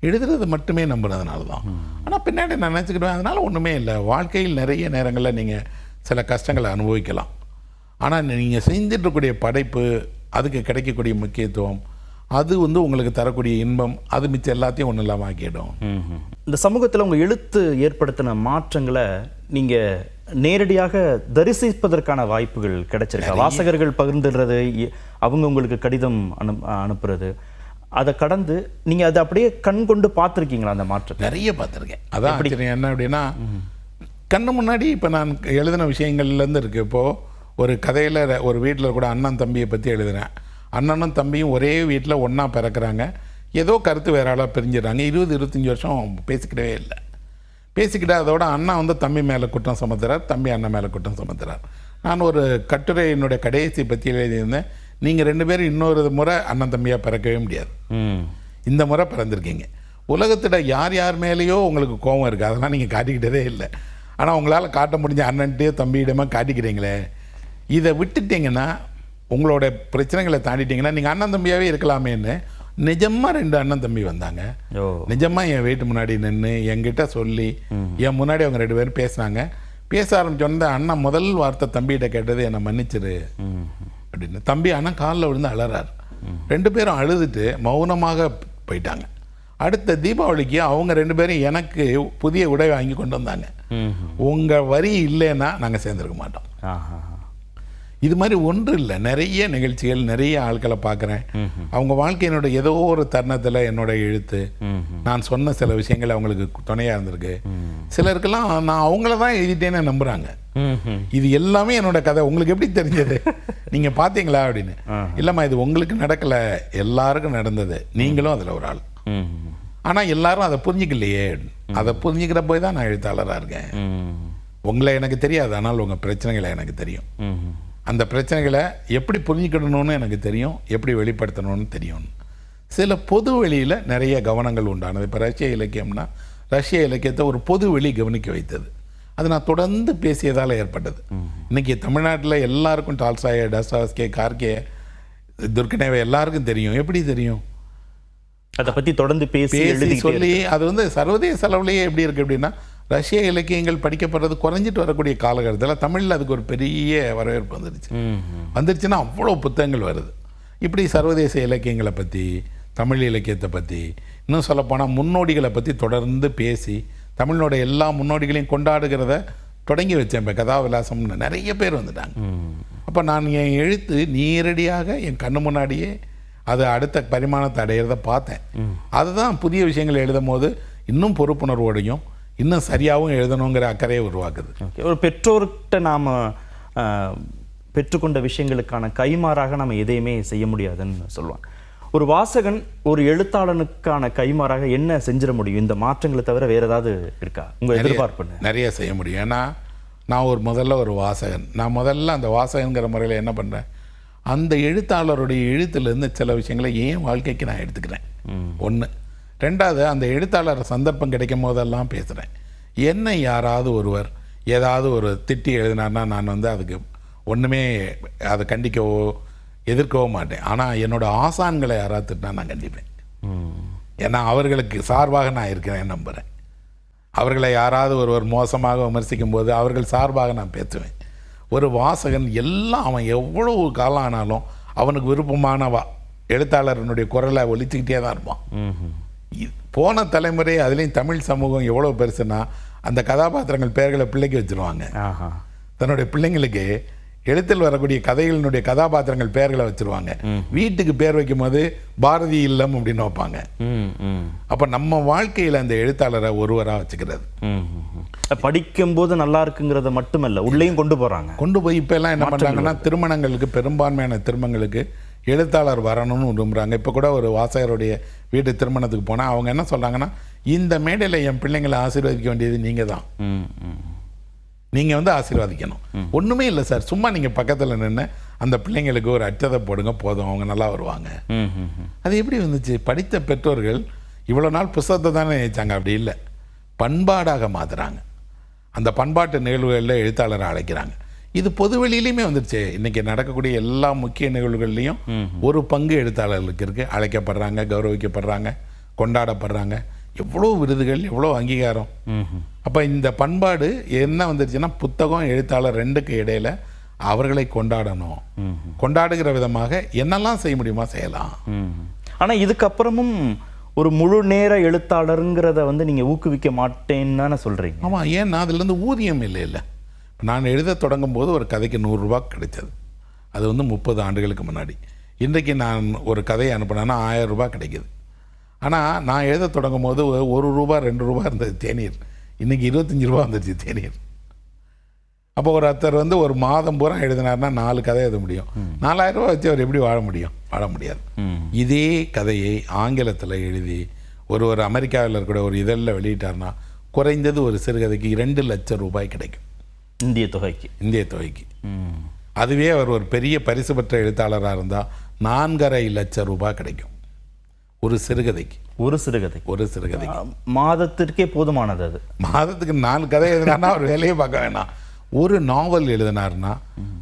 எழுதுறது மட்டுமே நம்புறதுனால தான். ஆனால் பின்னாடி நான் நினச்சிக்கிடுவேன், அதனால் ஒன்றுமே இல்லை. வாழ்க்கையில் நிறைய நேரங்களில் நீங்கள் சில கஷ்டங்களை அனுபவிக்கலாம். ஆனால் நீங்கள் செஞ்சிட்ருக்கூடிய படைப்பு, அதுக்கு கிடைக்கக்கூடிய முக்கியத்துவம், அது வந்து உங்களுக்கு தரக்கூடிய இன்பம், அது மிச்சம் எல்லாத்தையும் ஒன்றும் இல்லாமல் ஆக்கிடும். இந்த சமூகத்தில் உங்கள் எழுத்து ஏற்படுத்தின மாற்றங்களை நீங்கள் நேரடியாக தரிசிப்பதற்கான வாய்ப்புகள் கிடைச்சிருக்கா? வாசகர்கள் பகிர்ந்துடுறது, அவங்க உங்களுக்கு கடிதம் அனுப்புறது, அதை கடந்து நீங்கள் அதை அப்படியே கண் கொண்டு பார்த்துருக்கீங்களா அந்த மாற்றம்? நிறைய பார்த்துருக்கேன். அதான் ஆச்சரியம் என்ன அப்படின்னா, கண்ணு முன்னாடி இப்போ நான் எழுதின விஷயங்கள்லேருந்து இருக்குது. இப்போது ஒரு கதையில் ஒரு வீட்டில் கூட அண்ணன் தம்பியை பற்றி எழுதுனேன். அண்ணனும் தம்பியும் ஒரே வீட்டில் ஒன்றா பிறக்கிறாங்க. ஏதோ கருத்து வேற ஆளாக பிரிஞ்சிடறாங்க. 20-25 வருஷம் பேசிக்கிட்டவே இல்லை. பேசிக்கிட்டு அதோட அண்ணா வந்து தம்பி மேலே குற்றம் சுமத்துறார், தம்பி அண்ணன் மேலே குற்றம் சுமத்துறார். நான் ஒரு கட்டுரை என்னுடைய கடைசி பற்றி எழுதியிருந்தேன். நீங்கள் 2 பேரும் இன்னொரு முறை அண்ணன் தம்பியாக பிறக்கவே முடியாது, இந்த முறை பிறந்திருக்கீங்க. உலகத்தில் யார் யார் மேலேயோ உங்களுக்கு கோபம் இருக்குது, அதெல்லாம் நீங்கள் காட்டிக்கிட்டதே இல்லை. ஆனால் உங்களால் காட்ட முடிஞ்ச அண்ணன்ட்டையோ தம்பியிடமா காட்டிக்கிறீங்களே, இதை விட்டுட்டிங்கன்னா, உங்களோட பிரச்சனைகளை தாண்டிட்டிங்கன்னா நீங்கள் அண்ணன் தம்பியாகவே இருக்கலாமேன்னு நிஜமாக 2 அண்ணன் தம்பி வந்தாங்க. நிஜமாக என் வீட்டு முன்னாடி நின்று என்கிட்ட சொல்லி என் முன்னாடி அவங்க 2 பேரும் பேசினாங்க. பேச ஆரம்பிச்சோன்னே அண்ணன் முதல் வார்த்தை தம்பிகிட்ட கேட்டது, என்னை மன்னிச்சிரு அப்படின்னு. தம்பி அண்ணன் காலில் விழுந்து அழறார். 2 பேரும் அழுதுட்டு மௌனமாக போயிட்டாங்க. அடுத்த தீபாவளிக்கு அவங்க 2 பேரும் எனக்கு புதிய உடை வாங்கி கொண்டு வந்தாங்க. உங்கள் வரி இல்லைன்னா நாங்கள் சேர்ந்துருக்க மாட்டோம். இது மாதிரி ஒன்று இல்லை, நிறைய நிகழ்ச்சிகள், நிறைய ஆட்களை பார்க்குறேன். அவங்க வாழ்க்கையினோட ஏதோ ஒரு தருணத்தில் என்னோட எழுத்து, நான் சொன்ன சில விஷயங்கள் அவங்களுக்கு துணையாக இருந்திருக்கு. சிலருக்கெல்லாம் நான் அவங்கள தான் எழுதிட்டேன்னு நம்புகிறாங்க. இது எல்லாமே என்னோட கதை, உங்களுக்கு எப்படி தெரிஞ்சது, நீங்கள் பார்த்தீங்களா அப்படின்னு. இல்லைம்மா, இது உங்களுக்கு நடக்கலை, எல்லாருக்கும் நடந்தது, நீங்களும் அதில் ஒரு ஆள். ஆனால் எல்லாரும் அதை புரிஞ்சிக்கலையே. அதை புரிஞ்சுக்கிற போய் தான் நான் எழுத்தாளராக இருக்கேன். உங்களை எனக்கு தெரியாது, ஆனால் உங்கள் பிரச்சனைகளை எனக்கு தெரியும். அந்த பிரச்சனைகளை எப்படி புரிஞ்சுக்கிடணும்னு எனக்கு தெரியும், எப்படி வெளிப்படுத்தணும்னு தெரியும். சில பொது வெளியில் நிறைய கவனங்கள் உண்டானது. இப்போ ரஷ்ய இலக்கியம்னா, ரஷ்ய இலக்கியத்தை ஒரு பொது வெளி கவனிக்க வைத்தது. அது நான் தொடர்ந்து பேசியதால் ஏற்பட்டது. இன்றைக்கி தமிழ்நாட்டில் எல்லாருக்கும் டால்ஸ்டாய், டாஸ்டாவ்ஸ்கி, கார்கே, துர்கனேவை எல்லாருக்கும் தெரியும். எப்படி தெரியும்? அதை பற்றி தொடர்ந்து பேசி சொல்லி அது வந்து சர்வதேச அளவுலேயே எப்படி இருக்குது அப்படின்னா, ரஷ்ய இலக்கியங்கள் படிக்கப்படுறது குறைஞ்சிட்டு வரக்கூடிய காலகட்டத்தில் தமிழில் அதுக்கு ஒரு பெரிய வரவேற்பு வந்துருச்சுன்னா அவ்வளோ புத்தகங்கள் வருது. இப்படி சர்வதேச இலக்கியங்களை பற்றி, தமிழ் இலக்கியத்தை பற்றி, இன்னும் சொல்லப்போனால் முன்னோடிகளை பற்றி தொடர்ந்து பேசி தமிழோட எல்லா முன்னோடிகளையும் கொண்டாடுகிறத தொடங்கி வச்சேன். இப்போ கதாவிலாசம்னு நிறைய பேர் வந்துட்டாங்க. அப்போ நான் என் எழுத்து நேரடியாக என் கண்ணு முன்னாடியே அது அடுத்த பரிமாணத்தை அடையிறத பார்த்தேன். அதுதான் புதிய விஷயங்கள் எழுதும் போது இன்னும் பொறுப்புணர்வோடையும் இன்னும் சரியாகவும் எழுதணுங்கிற அக்கறையை உருவாக்குது. ஒரு பெற்றோர்கிட்ட நாம் பெற்றுக்கொண்ட விஷயங்களுக்கான கைமாறாக நம்ம எதையுமே செய்ய முடியாதுன்னு சொல்லுவாங்க. ஒரு வாசகன் ஒரு எழுத்தாளனுக்கான கைமாறாக என்ன செஞ்சிட முடியும்? இந்த மாற்றங்களை தவிர வேறு ஏதாவது இருக்கா உங்கள் எதிர்பார்ப்பு? நிறைய செய்ய முடியும். ஏன்னா நான் முதல்ல ஒரு வாசகன். நான் முதல்ல அந்த வாசகங்கிற முறையில் என்ன பண்ணுறேன், அந்த எழுத்தாளருடைய எழுத்துலேருந்து சில விஷயங்களை என் வாழ்க்கைக்கு நான் எடுத்துக்கிறேன். 1. 2வது, அந்த எழுத்தாளர் சந்தர்ப்பம் கிடைக்கும் போதெல்லாம் பேசுகிறேன். என்னை யாராவது ஒருவர் ஏதாவது ஒரு திட்டி எழுதினார்னா நான் வந்து அதுக்கு ஒன்றுமே அதை கண்டிக்கவோ எதிர்க்கவோ மாட்டேன். ஆனால் என்னோடய ஆசான்களை யாராவது திட்டினா நான் கண்டிப்பேன். ஏன்னா அவர்களுக்கு சார்பாக நான் இருக்கிறேன் நம்புகிறேன். அவர்களை யாராவது ஒருவர் மோசமாக விமர்சிக்கும் போது அவர்கள் சார்பாக நான் பேசுவேன். ஒரு வாசகன் எல்லாம் அவன் எவ்வளவு காலம் ஆனாலும் அவனுக்கு விருப்பமான எழுத்தாளரனுடைய குரலை ஒலிச்சுக்கிட்டே தான் இருப்பான். போன தலைமுறை, அதுலேயும் தமிழ் சமூகம் எவ்வளோ பெருசுன்னா, அந்த கதாபாத்திரங்கள் பெயர்களை பிள்ளைக்கு வச்சுருவாங்க. தன்னுடைய பிள்ளைங்களுக்கு எழுத்தில் வரக்கூடிய கதைகளினுடைய கதாபாத்திரங்கள் பெயர்களை வச்சுருவாங்க. வீட்டுக்கு பேர் வைக்கும் போது பாரதி இல்லம் அப்படின்னு வைப்பாங்க. அப்போ நம்ம வாழ்க்கையில் அந்த எழுத்தாளரை ஒருவராக வச்சுக்கிறது. படிக்கும்போது நல்லா இருக்குங்கிறத மட்டுமல்ல, உள்ளேயும் கொண்டு போய் இப்போ எல்லாம் என்ன பண்ணுறாங்கன்னா, திருமணங்களுக்கு, பெரும்பான்மையான திருமணங்களுக்கு எழுத்தாளர் வரணும்னு விரும்புகிறாங்க. இப்போ கூட ஒரு வாசகருடைய வீட்டு திருமணத்துக்கு போனால் அவங்க என்ன சொல்கிறாங்கன்னா, இந்த மேடையில் என் பிள்ளைங்களை ஆசீர்வதிக்க வேண்டியது நீங்கள் தான், நீங்கள் வந்து ஆசீர்வதிக்கணும். ஒன்றுமே இல்லை சார், சும்மா நீங்கள் பக்கத்தில் நின்று அந்த பிள்ளைங்களுக்கு ஒரு அச்சதை போடுங்க, போதும், அவங்க நல்லா வருவாங்க. அது எப்படி வந்துச்சு? படித்த பெற்றோர்கள் இவ்வளோ நாள் புத்தகத்தை தானே நினைச்சாங்க. அப்படி இல்லை, பண்பாடாக மாற்றுறாங்க. அந்த பண்பாட்டு நிகழ்வுகளில் எழுத்தாளரை அழைக்கிறாங்க. இது பொது வெளியிலையுமே வந்துருச்சு. இன்றைக்கி நடக்கக்கூடிய எல்லா முக்கிய நிகழ்வுகள்லையும் ஒரு பங்கு எழுத்தாளர்களுக்கு இருக்குது. அழைக்கப்படுறாங்க, கௌரவிக்கப்படுறாங்க, கொண்டாடப்படுறாங்க. எவ்வளோ விருதுகள், எவ்வளோ அங்கீகாரம். அப்போ இந்த பண்பாடு என்ன வந்துருச்சுன்னா, புத்தகம், எழுத்தாளர் 2க்கு இடையில் அவர்களை கொண்டாடணும். கொண்டாடுகிற விதமாக என்னெல்லாம் செய்ய முடியுமா செய்யலாம். ஆனா இதுக்கப்புறமும் ஒரு முழு நேர எழுத்தாளருங்கிறத வந்து நீங்க ஊக்குவிக்க மாட்டேன்னு தானே சொல்றீங்க? ஆமாம், ஏன்னா அதுலேருந்து ஊதியம் இல்லை. நான் எழுத தொடங்கும் போது ஒரு கதைக்கு 100 ரூபா கிடைச்சது. அது வந்து 30 ஆண்டுகளுக்கு முன்னாடி. இன்றைக்கு நான் ஒரு கதையை அனுப்பினேன்னா 1000 ரூபாய் கிடைக்கிது. ஆனால் நான் எழுத தொடங்கும் போது 1 ரூபா 2 ரூபா இருந்தது தேநீர். இன்றைக்கி 25 ரூபா வந்துச்சு தேநீர். அப்போ ஒருத்தர் வந்து ஒரு மாதம் பூரா எழுதினார்னா 4 கதை எழுத முடியும். 4000 ரூபா வச்சு அவர் எப்படி வாழ முடியும்? வாழ முடியாது. இதே கதையை ஆங்கிலத்தில் எழுதி ஒரு அமெரிக்காவில் இருக்கிற ஒரு இதழில் வெளியிட்டார்னா குறைந்தது ஒரு சிறுகதைக்கு 2 லட்சம் ரூபாய் கிடைக்கும் இந்திய தொகைக்கு. அதுவே அவர் ஒரு பெரிய பரிசு பெற்ற எழுத்தாளராக இருந்தால் 4.5 லட்சம் ரூபாய் கிடைக்கும் ஒரு சிறுகதைக்கு. மாதத்திற்கே போதுமானது. அது மாதத்துக்கு 4 கதை எழுதினார்னா அவர் வேலையை பார்க்க வேணாம். ஒரு நாவல் எழுதினார்னா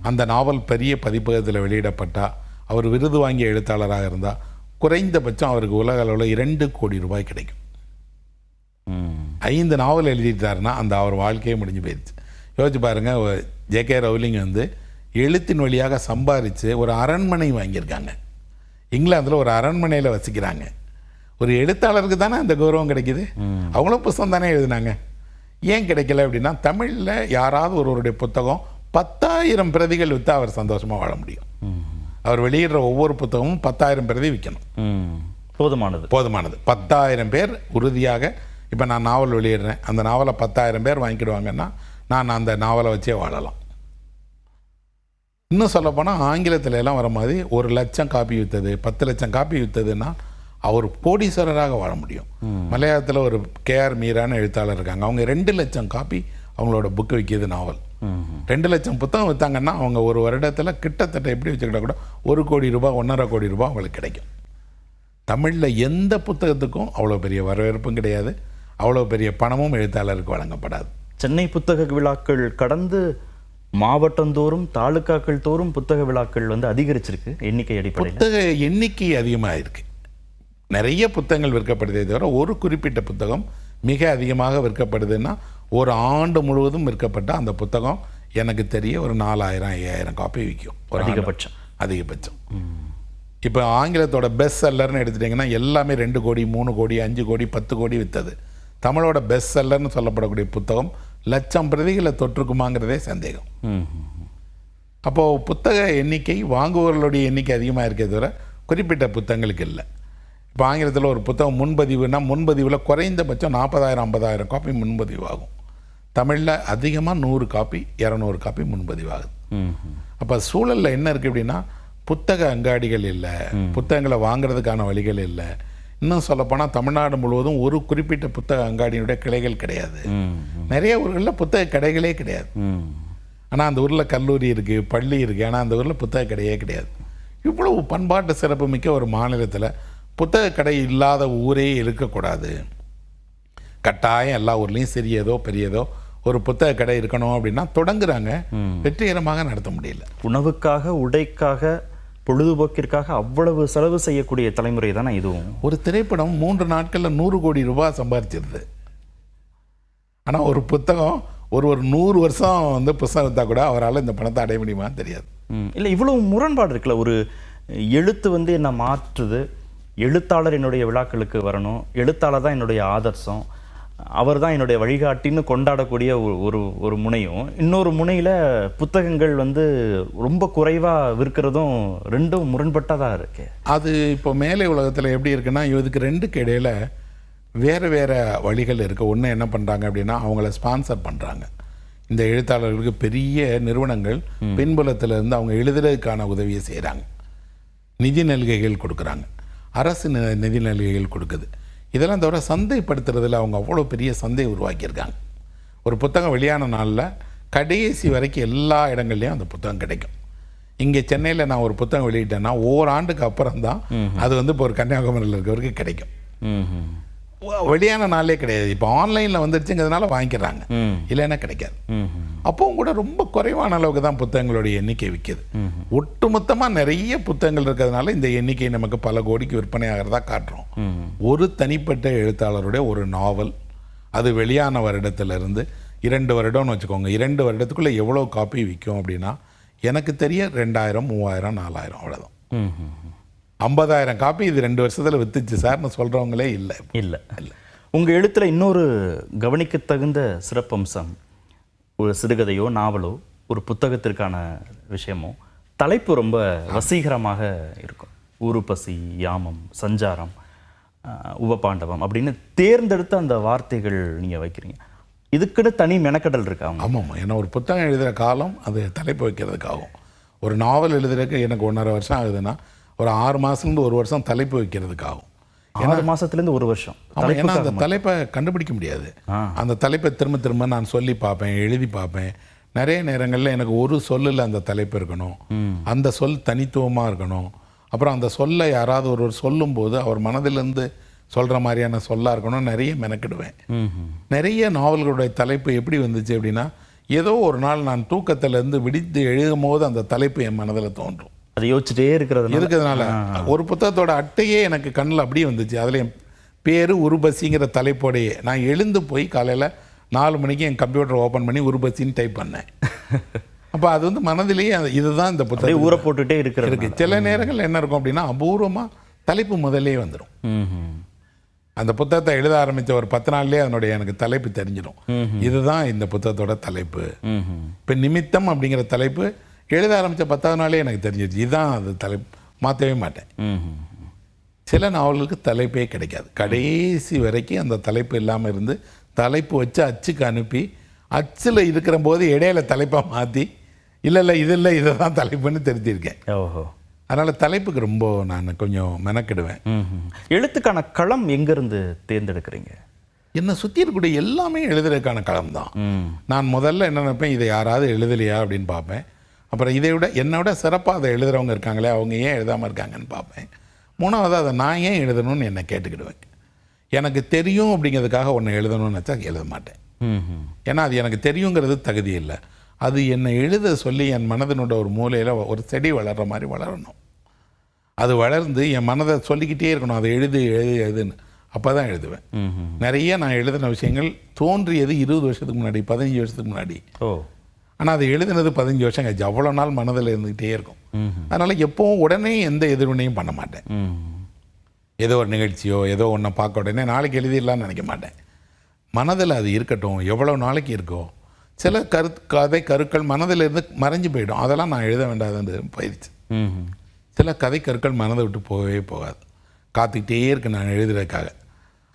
அந்த நாவல் பெரிய பதிப்பகத்தில் வெளியிடப்பட்டால் அவர் விருது வாங்கிய எழுத்தாளராக இருந்தால் குறைந்தபட்சம் அவருக்கு உலக அளவில் 2 கோடி ரூபாய் கிடைக்கும். 5 நாவல் எழுதிட்டாருன்னா அந்த அவர் வாழ்க்கையே முடிஞ்சு போயிடுச்சு. யோசிச்சு பாருங்கள், ஜே.கே. ரவுலிங் வந்து எழுத்தின் வழியாக சம்பாதிச்சு ஒரு அரண்மனை வாங்கியிருக்காங்க. இங்கிலாந்தில் ஒரு அரண்மனையில் வசிக்கிறாங்க. ஒரு எழுத்தாளருக்கு தானே அந்த கௌரவம் கிடைக்கிது. அவங்களும் புத்தகம் தானே எழுதினாங்க. ஏன் கிடைக்கல அப்படின்னா, தமிழில் யாராவது ஒருவருடைய புத்தகம் 10,000 பிரதிகள் விற்று அவர் சந்தோஷமாக வாழ முடியும். அவர் வெளியிடுற ஒவ்வொரு புத்தகமும் 10,000 பிரதி விற்கணும். போதுமானது. 10,000 பேர் உறுதியாக, இப்போ நான் நாவல் வெளியிடுறேன், அந்த நாவலை 10,000 பேர் வாங்கிடுவாங்கன்னா நான் அந்த நாவலை வச்சே வாழலாம். இன்னும் சொல்லப்போனால் ஆங்கிலத்தில் எல்லாம் வர மாதிரி 1 லட்சம் காப்பி விற்றது, 10 லட்சம் காப்பி விற்றதுன்னா அவர் கோடீஸ்வரராக வாழ முடியும். மலையாளத்தில் ஒரு கே.ஆர். மீரான்னு எழுத்தாளர் இருக்காங்க. அவங்க 2 லட்சம் காப்பி அவங்களோட புக்கு விற்கிது நாவல். 2 லட்சம் புத்தகம் விற்றாங்கன்னா அவங்க ஒரு வருடத்தில் கிட்டத்தட்ட எப்படி வச்சுக்கிட்டா கூட 1 கோடி ரூபாய் 1.5 கோடி ரூபாய் அவங்களுக்கு கிடைக்கும். தமிழில் எந்த புத்தகத்துக்கும் அவ்வளோ பெரிய வரவேற்பும் கிடையாது, அவ்வளோ பெரிய பணமும் எழுத்தாளருக்கு வழங்கப்படாது. சென்னை புத்தக விழாக்கள் கடந்து மாவட்டந்தோறும் தாலுக்காக்கள் தோறும் புத்தக விழாக்கள் வந்து அதிகரிச்சிருக்கு எண்ணிக்கை அடிப்படையில். புத்தக எண்ணிக்கை அதிகமாக இருக்குது. நிறைய புத்தகங்கள் விற்கப்படுதே தவிர ஒரு குறிப்பிட்ட புத்தகம் மிக அதிகமாக விற்கப்படுதுன்னா ஒரு ஆண்டு முழுவதும் விற்கப்பட்ட அந்த புத்தகம் எனக்கு தெரிய ஒரு 4,000-5,000 காப்பி விற்கும் ஒரு அதிகபட்சம். இப்போ ஆங்கிலத்தோட பெஸ்ட் செல்லர்னு எடுத்துட்டிங்கன்னா எல்லாமே 2 கோடி 3 கோடி 5 கோடி 10 கோடி விற்றது. தமிழோட பெஸ்ட் செல்லர்னு சொல்லப்படக்கூடிய புத்தகம் லட்சம் பிரதிகளை தொற்றுக்குமாங்கிறதே சந்தேகம். அப்போது புத்தக எண்ணிக்கை வாங்குவர்களுடைய எண்ணிக்கை அதிகமாக இருக்கே தவிர குறிப்பிட்ட புத்தகங்களுக்கு இல்லை. இப்போ ஆங்கிலத்தில் ஒரு புத்தகம் முன்பதிவுனா முன்பதிவில் குறைந்தபட்சம் 40,000-50,000 காப்பி முன்பதிவு ஆகும். தமிழில் அதிகமாக 100 காப்பி 200 காப்பி முன்பதிவு ஆகுது. அப்போ சூழலில் என்ன இருக்குது அப்படின்னா, புத்தக அங்காடிகள் இல்லை, புத்தகங்களை வாங்கிறதுக்கான வழிகள் இல்லை. இன்னும் சொல்லப்போனால் தமிழ்நாடு முழுவதும் ஒரு குறிப்பிட்ட புத்தக அங்காடியினுடைய கிளைகள் கிடையாது. நிறைய ஊர்களில் புத்தக கடைகளே கிடையாது. ஆனால் அந்த ஊரில் கல்லூரி இருக்குது, பள்ளி இருக்குது, ஆனால் அந்த ஊரில் புத்தக கடையே கிடையாது. இவ்வளவு பண்பாட்டு சிறப்பு மிக்க ஒரு மாநிலத்தில் புத்தக கடை இல்லாத ஊரே இருக்கக்கூடாது. கட்டாயம் எல்லா ஊர்லேயும் சிறியதோ பெரியதோ ஒரு புத்தக கடை இருக்கணும் அப்படின்னா தொடங்குறாங்க, வெற்றிகரமாக நடத்த முடியல. உணவுக்காக, உடைக்காக, பொழுதுபோக்கிற்காக அவ்வளவு செலவு செய்யக்கூடிய தலைமுறை தானே இதுவும். ஒரு திரைப்படம் 3 நாட்களில் 100 கோடி ரூபாய் சம்பாதிச்சிருது. ஆனால் ஒரு புத்தகம் ஒரு 100 வருஷம் வந்து புத்தகம் விற்றா கூட அவரால் இந்த பணத்தை அடைய முடியுமான்னு தெரியாது. இல்லை, இவ்வளவு முரண்பாடு இருக்குல்ல. ஒரு எழுத்து வந்து என்ன மாற்றுது, எழுத்தாளர் என்னுடைய விழாக்களுக்கு வரணும், எழுத்தாளர் தான் என்னுடைய ஆதர்சம், அவர் தான் என்னுடைய வழிகாட்டின்னு கொண்டாடக்கூடிய ஒரு முனையும், இன்னொரு முனையில் புத்தகங்கள் வந்து ரொம்ப குறைவாக விற்கிறதும் ரெண்டும் முரண்பட்டதாக இருக்கு. அது இப்போ மேலே உலகத்தில் எப்படி இருக்குன்னா, இதுக்கு 2க்கு இடையில் வேறு வேறு வழிகள் இருக்குது. ஒன்று என்ன பண்ணுறாங்க அப்படின்னா, அவங்கள ஸ்பான்சர் பண்ணுறாங்க. இந்த எழுத்தாளர்களுக்கு பெரிய நிறுவனங்கள் பின்புலத்திலிருந்து அவங்க எழுதுறதுக்கான உதவியை செய்கிறாங்க. நிதி நல்கைகள் கொடுக்குறாங்க, அரசு நிதி நல்கைகள் கொடுக்குது. இதெல்லாம் தவிர சந்தைப்படுத்துறதுல அவங்க அவ்வளோ பெரிய சந்தையை உருவாக்கியிருக்காங்க. ஒரு புத்தகம் வெளியான நாளில் கடைசி வரைக்கும் எல்லா இடங்கள்லையும் அந்த புத்தகம் கிடைக்கும். இங்கே சென்னையில் நான் ஒரு புத்தகம் வெளியிட்டேன்னா ஓராண்டுக்கு அப்புறம் தான் அது வந்து இப்போ ஒரு கன்னியாகுமரியில் இருக்கிறவருக்கு கிடைக்கும். வெளியான நாளே கிடையாது. இப்போ ஆன்லைனில் வந்துருச்சுங்கிறதுனால வாங்கிக்கிறாங்க, இல்லைன்னா கிடைக்காது. அப்பவும் கூட ரொம்ப குறைவான அளவுக்கு தான் புத்தகங்களுடைய எண்ணிக்கை விற்கிது. ஒட்டுமொத்தமாக நிறைய புத்தகங்கள் இருக்கிறதுனால இந்த எண்ணிக்கை நமக்கு பல கோடிக்கு விற்பனை ஆகிறதா காட்டுறோம். ஒரு தனிப்பட்ட எழுத்தாளருடைய ஒரு நாவல் அது வெளியான வருடத்திலிருந்து 2 வருடம்னு வச்சுக்கோங்க, 2 வருடத்துக்குள்ளே எவ்வளோ காப்பி விற்கும் அப்படின்னா எனக்கு தெரிய 2000, 3000, 4000 அவ்வளோதான். 50,000 காப்பி இது 2 வருஷத்தில் வித்துச்சு சார்னு சொல்கிறவங்களே இல்லை. இல்லை. உங்கள் எழுத்தில் இன்னொரு கவனிக்கத்தகுந்த சிறப்பம்சம், ஒரு சிறுகதையோ நாவலோ ஒரு புத்தகத்திற்கான விஷயமோ தலைப்பு ரொம்ப வசீகரமாக இருக்கும். ஊருபசி, யாமம், சஞ்சாரம், உபபாண்டவம் அப்படின்னு தேர்ந்தெடுத்த அந்த வார்த்தைகள் நீங்கள் வைக்கிறீங்க. இதுக்குன்னு தனி மெனக்கடல் இருக்கா? ஆமாம், ஏன்னா ஒரு புத்தகம் எழுதுகிற காலம் அது தலைப்பு வைக்கிறதுக்காகும். ஒரு நாவல் எழுதுறதுக்கு எனக்கு 1.5 வருஷம் ஆகுதுன்னா ஒரு 6 மாதத்துலேருந்து 1 வருஷம் தலைப்பு வைக்கிறதுக்காகும். 6 மாதத்துலேருந்து 1 வருஷம். ஏன்னா அந்த தலைப்பை கண்டுபிடிக்க முடியாது. அந்த தலைப்பை திரும்ப திரும்ப நான் சொல்லி பார்ப்பேன், எழுதி பார்ப்பேன். நிறைய நேரங்களில் எனக்கு ஒரு சொல்லில் அந்த தலைப்பு இருக்கணும், அந்த சொல் தனித்துவமாக இருக்கணும். அப்புறம் அந்த சொல்லை யாராவது ஒருவர் சொல்லும்போது அவர் மனதிலேருந்து சொல்கிற மாதிரியான சொல்லாக இருக்கணும். நிறைய மெனக்கிடுவேன். நிறைய நாவல்களுடைய தலைப்பு எப்படி வந்துச்சு அப்படின்னா, ஏதோ ஒரு நாள் நான் தூக்கத்திலேருந்து விடித்து எழுதும் போது அந்த தலைப்பு என் மனதில் தோன்றும். அதை யோசிச்சுட்டே இருக்கிறதுனால ஒரு புத்தகத்தோட அட்டையே எனக்கு கண்ணில் அப்படியே வந்துச்சு. அதில் என் பேர் உருபசிங்கிற தலைப்போடையே நான் எழுந்து போய் காலையில் 4 மணிக்கு என் கம்ப்யூட்டர் ஓப்பன் பண்ணி உருபசின்னு டைப் பண்ணேன். அப்போ அது வந்து மனதிலேயே இதுதான் இந்த புத்தகம் ஊற போட்டுகிட்டே இருக்கு. சில நேரங்கள் என்ன இருக்கும் அப்படின்னா, அபூர்வமாக தலைப்பு முதலே வந்துடும். அந்த புத்தகத்தை எழுத ஆரம்பித்த ஒரு 10 நாள்லேயே அதனுடைய எனக்கு தலைப்பு தெரிஞ்சிடும். இதுதான் இந்த புத்தகத்தோட தலைப்பு. இப்போ நிமித்தம் அப்படிங்கிற தலைப்பு எழுத ஆரம்பித்த 10வது நாளே எனக்கு தெரிஞ்சிருச்சு. இதுதான் அது தலைப்பு, மாற்றவே மாட்டேன். சில நாவல்களுக்கு தலைப்பே கிடைக்காது. கடைசி வரைக்கும் அந்த தலைப்பு இல்லாமல் இருந்து தலைப்பு வச்சு அச்சுக்கு அனுப்பி அச்சில் இருக்கிற போது இடையில தலைப்பாக மாற்றி இல்லை இது இதை தான் தலைப்புன்னு தெரிஞ்சிருக்கேன். ஓஹோ. அதனால் தலைப்புக்கு ரொம்ப நான் கொஞ்சம் மெனக்கிடுவேன். எழுத்துக்கான களம் எங்கேருந்து தேர்ந்தெடுக்கிறீங்க? என்னை சுற்றி இருக்கக்கூடிய எல்லாமே எழுதுறதுக்கான களம் தான். நான் முதல்ல என்ன நினைப்பேன், இதை யாராவது எழுதலையா அப்படின்னு பார்ப்பேன். அப்புறம் இதை விட என்னை விட சிறப்பாக அதை எழுதுகிறவங்க இருக்காங்களே, அவங்க ஏன் எழுதாமல் இருக்காங்கன்னு பார்ப்பேன். 3வது அதை நான் ஏன் எழுதணும்னு என்னை கேட்டுக்கிடுவேன். எனக்கு தெரியும் அப்படிங்கிறதுக்காக ஒன்று எழுதணும்னு நினச்சா எழுத மாட்டேன். ஏன்னா அது எனக்கு தெரியுங்கிறது தகுதி இல்லை. அது என்னை எழுத சொல்லி என் மனதினோட ஒரு மூலையில் ஒரு செடி வளர்கிற மாதிரி வளரணும். அது வளர்ந்து என் மனதை சொல்லிக்கிட்டே இருக்கணும், அதை எழுதுன்னு. அப்போ தான் எழுதுவேன். நிறைய நான் எழுதின விஷயங்கள் தோன்றியது 20 வருஷத்துக்கு முன்னாடி, 15 வருஷத்துக்கு முன்னாடி. ஆனால் அது எழுதினது 15 வருஷம் கழிச்சு. அவ்வளோ நாள் மனதில் இருந்துக்கிட்டே இருக்கும். அதனால் எப்போவும் உடனே எந்த எதிர்வினையும் பண்ண மாட்டேன். ஏதோ ஒரு நிகழ்ச்சியோ ஏதோ ஒன்றை பார்க்க உடனே நாளைக்கு எழுதிடலான்னு நினைக்க மாட்டேன். மனதில் அது இருக்கட்டும், எவ்வளோ நாளைக்கு இருக்கோ. சில கதை கருக்கள் மனதில் இருந்து மறைஞ்சு போயிடும், அதெல்லாம் நான் எழுத வேண்டாதுன்னு போயிடுச்சு. சில கதை கருக்கள் மனதை விட்டு போகவே போகாது, காத்துக்கிட்டே இருக்கு நான் எழுதுறதுக்காக.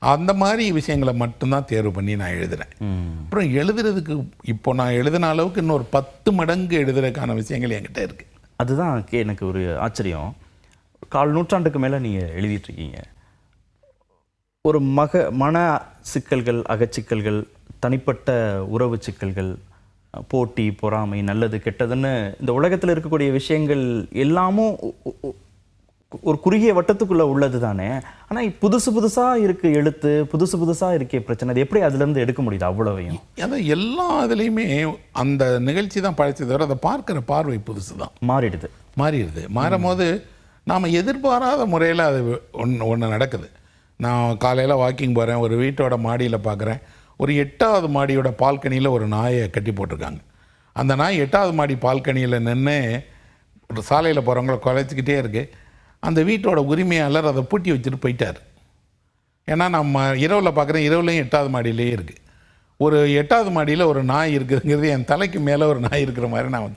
அந்த மாதிரி விஷயங்களை மட்டும்தான் தேர்வு பண்ணி நான் எழுதுகிறேன். அப்புறம் எழுதுறதுக்கு இப்போ நான் எழுதின அளவுக்கு இன்னொரு 10 மடங்கு எழுதுறதுக்கான விஷயங்கள் என்கிட்ட இருக்குது. அதுதான் எனக்கு ஒரு ஆச்சரியம். 1/4 நூற்றாண்டுக்கு மேலே நீங்கள் எழுதிட்டுருக்கீங்க. ஒரு மன சிக்கல்கள், அகச்சிக்கல்கள், தனிப்பட்ட உறவு சிக்கல்கள், போட்டி, பொறாமை, நல்லது கெட்டதுன்னு இந்த உலகத்தில் இருக்கக்கூடிய விஷயங்கள் எல்லாமும் ஒரு குறுகிய வட்டத்துக்குள்ளே உள்ளது தானே. ஆனால் புதுசாக இருக்குது எழுத்து, புதுசாக இருக்கே பிரச்சனை. அது எப்படி அதுலேருந்து எடுக்க முடியுது அவ்வளவையும்? அதான் எல்லா இதுலேயுமே அந்த நிகழ்ச்சி தான் பழச்சதை தவிர அதை பார்க்குற பார்வை புதுசு தான் மாறிடுது. மாறும் போது நாம் எதிர்பாராத முறையில் அது ஒன்று நடக்குது. நான் காலையில் வாக்கிங் போகிறேன், ஒரு வீட்டோட மாடியில் பார்க்குறேன், ஒரு 8வது மாடியோட பால்கனியில் ஒரு நாயை கட்டி போட்டிருக்காங்க. அந்த நாய் 8வது மாடி பால்கனியில் நின்று ஒரு சாலையில் போகிறவங்கள குலைச்சிக்கிட்டே இருக்குது. அந்த வீட்டோட உரிமையாளர் அதை பூட்டி வச்சுட்டு போயிட்டார். ஏன்னா நம்ம இரவில் பார்க்குறேன், இரவுலையும் 8வது மாடியிலேயே இருக்குது. ஒரு 8வது மாடியில் ஒரு நாய் இருக்குதுங்கிறது என் தலைக்கு மேலே ஒரு நாய் இருக்கிற மாதிரி நான்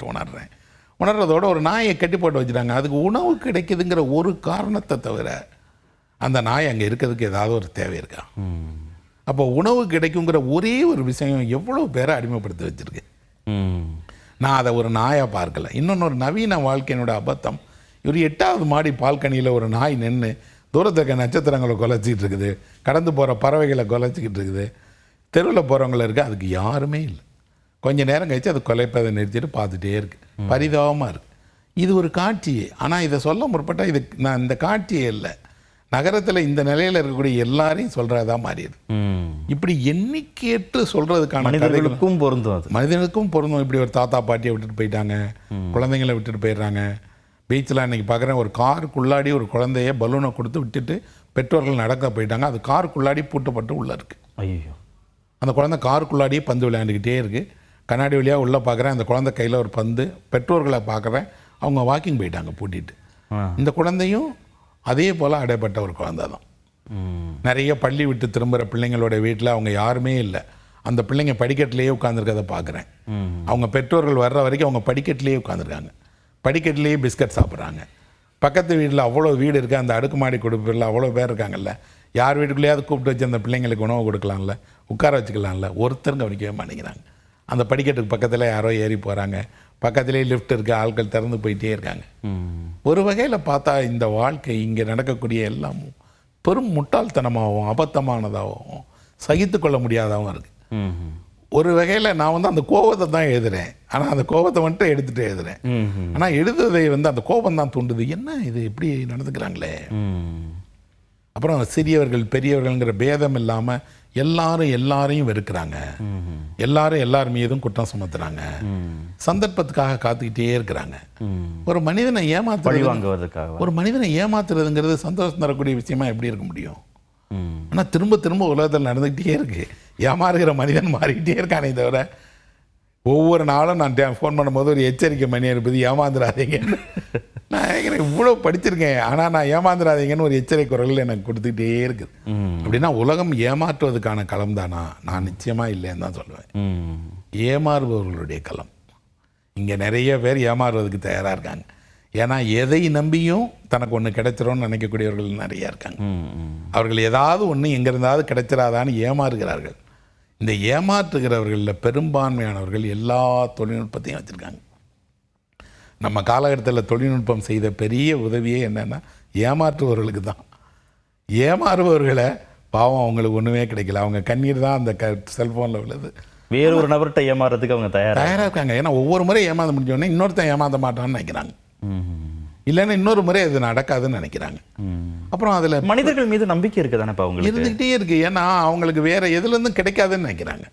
உணர்றதோட ஒரு நாயை கட்டி போட்டு வச்சுட்டாங்க. அதுக்கு உணவு கிடைக்குதுங்கிற ஒரு காரணத்தை தவிர அந்த நாய் அங்கே இருக்கிறதுக்கு ஏதாவது ஒரு தேவை இருக்கா? அப்போ உணவு கிடைக்குங்கிற ஒரே ஒரு விஷயம் எவ்வளோ பேரை அடிமைப்படுத்தி வச்சுருக்கு. நான் அதை ஒரு நாயாக பார்க்கல. இன்னொன்று நவீன வாழ்க்கையினோட அபத்தம், இவர் 8வது மாடி பால்கனியில் ஒரு நாய் நின்று தூரத்துக்க நட்சத்திரங்களை குலைச்சிக்கிட்டு இருக்குது, கடந்து போகிற பறவைகளை குலைச்சிக்கிட்டு இருக்குது, தெருவில் போகிறவங்கள இருக்குது, அதுக்கு யாருமே இல்லை. கொஞ்சம் நேரம் கழித்து அது குலைப்பதை நிறுத்திட்டு பார்த்துட்டே இருக்குது. பரிதாபமாக இருக்குது. இது ஒரு காட்சி. ஆனால் இதை சொல்ல முற்பட்டால் இது நான் இந்த காட்சியே இல்லை, நகரத்தில் இந்த நிலையில் இருக்கக்கூடிய எல்லாரையும் சொல்கிறதா மாறிடுது. இப்படி எண்ணிக்கையற்று சொல்கிறதுக்கான மனிதர்களுக்கும் பொருந்தும். அது மனிதனுக்கும் பொருந்தும். இப்படி ஒரு தாத்தா பாட்டியை விட்டுட்டு போயிட்டாங்க, குழந்தைங்களை விட்டுட்டு போயிடுறாங்க. பீச்சில் அன்றைக்கி பார்க்குறேன், ஒரு காருக்குள்ளாடி ஒரு குழந்தைய பலூனை கொடுத்து விட்டுட்டு பெற்றோர்கள் நடக்க போயிட்டாங்க. அது காருக்குள்ளாடி பூட்டப்பட்டு உள்ளே இருக்குது. ஐயோ. அந்த குழந்தை காருக்குள்ளாடியே பந்து விளையாண்டுக்கிட்டே இருக்குது. கண்ணாடி வழியாக உள்ளே பார்க்குறேன், அந்த குழந்தை கையில் ஒரு பந்து. பெற்றோர்களை பார்க்குறேன், அவங்க வாக்கிங் போயிட்டாங்க பூட்டிட்டு. இந்த குழந்தையும் அதே போல் அடைப்பட்ட ஒரு குழந்தை தான். நிறைய பள்ளி விட்டு திரும்புகிற பிள்ளைங்களோட வீட்டில் அவங்க யாருமே இல்லை. அந்த பிள்ளைங்க படிக்கட்டிலேயே உட்காந்துருக்கதை பார்க்குறேன். அவங்க பெற்றோர்கள் வர்ற வரைக்கும் அவங்க படிக்கட்டிலேயே உட்காந்துருக்காங்க, படிக்கட்டிலேயே பிஸ்கட் சாப்பிட்றாங்க. பக்கத்து வீட்டில் அவ்வளோ வீடு இருக்குது, அந்த அடுக்குமாடி குடும்பத்தில் அவ்வளோ பேர் இருக்காங்கல்ல, யார் வீட்டுக்குள்ளேயாவது கூப்பிட்டு வச்சு அந்த பிள்ளைங்களுக்கு உணவு கொடுக்கலாம்ல, உட்கார வச்சுக்கலாம்ல, ஒருத்தரும் கவனிக்கவே மாட்டேங்கிறாங்க. அந்த படிக்கட்டுக்கு பக்கத்தில் யாரோ ஏறி போகிறாங்க, பக்கத்துலேயே லிஃப்ட் இருக்குது, ஆட்கள் திறந்து போயிட்டே இருக்காங்க. ஒரு வகையில் பார்த்தா இந்த வாழ்க்கை இங்கே நடக்கக்கூடிய எல்லாமும் பெரும் முட்டாள்தனமாகவும் அபத்தமானதாகவும் சகித்து கொள்ள முடியாதவும் இருக்குது. ஒரு வகையில் நான் வந்து அந்த கோபத்தை தான் எழுதுகிறேன், ஆனால் அந்த கோபத்தை மட்டும் எடுத்துகிட்டு எழுதுகிறேன். ஆனால் எழுதுவதை வந்து அந்த கோபம் தான் தூண்டுது. என்ன இது இப்படி நடந்துக்கிறாங்களே. அப்புறம் சிறியவர்கள் பெரியவர்கள்ங்கிற பேதம் இல்லாமல் எல்லாரையும் வெறுக்கிறாங்க, எல்லார் மீதும் குற்றம் சுமத்துறாங்க, சந்தர்ப்பத்துக்காக காத்துக்கிட்டே இருக்கிறாங்க. ஒரு மனிதனை ஏமாத்துறதுங்கிறது சந்தோஷம் தரக்கூடிய விஷயமா எப்படி இருக்க முடியும்? ஆனால் திரும்ப திரும்ப உலகத்தில் நடந்துக்கிட்டே இருக்கு. ஏமாறுகிற மனிதன் மாறிக்கிட்டே இருக்கானே தவிர, ஒவ்வொரு நாளும் நான் ஃபோன் பண்ணும்போது ஒரு எச்சரிக்கை மணி இருப்பது, ஏமாந்துடாதீங்கன்னு. நான் இவ்வளோ படிச்சிருக்கேன், ஆனால் நான் ஏமாந்துடாதீங்கன்னு ஒரு எச்சரிக்கை குரல் எனக்கு கொடுத்துக்கிட்டே இருக்குது. அப்படின்னா உலகம் ஏமாற்றுவதற்கான களம் தானா? நான் நிச்சயமாக இல்லைன்னு தான் சொல்லுவேன். ஏமாறுபவர்களுடைய களம். இங்கே நிறைய பேர் ஏமாறுவதற்கு தயாராக இருக்காங்க. ஏன்னா எதை நம்பியும் தனக்கு ஒன்று கிடைச்சிரும்னு நினைக்கக்கூடியவர்கள் நிறையா இருக்காங்க. அவர்கள் ஏதாவது ஒன்று எங்கிருந்தாவது கிடைச்சிடாதான்னு ஏமாறுகிறார்கள். இந்த ஏமாற்றுகிறவர்களில் பெரும்பான்மையானவர்கள் எல்லா தொழில்நுட்பத்தையும் வச்சுருக்காங்க. நம்ம காலகட்டத்தில் தொழில்நுட்பம் செய்த பெரிய உதவியே என்னென்னா ஏமாற்றுபவர்களுக்கு தான். ஏமாறுபவர்களை பாவம் அவங்களுக்கு ஒன்றுமே கிடைக்கல, அவங்க கண்ணீர் தான் அந்த செல்ஃபோனில் உள்ளது. வேறு ஒரு நபர்கிட்ட ஏமாறதுக்கு அவங்க தயாராக இருக்காங்க. ஏன்னா ஒவ்வொரு முறை ஏமாந்த முடிஞ்சோடனே இன்னொருத்தன் ஏமாந்த மாட்டான்னு நினைக்கிறாங்க, இல்லைன்னா இன்னொரு முறை அது நடக்காதுன்னு நினைக்கிறாங்க. அப்புறம் அதில் மனிதர்கள் மீது நம்பிக்கை இருக்குதானே இப்போ அவங்களுக்கு இருந்துகிட்டே இருக்குது. ஏன்னா அவங்களுக்கு வேறு எதுலேருந்தும் கிடைக்காதுன்னு நினைக்கிறாங்க.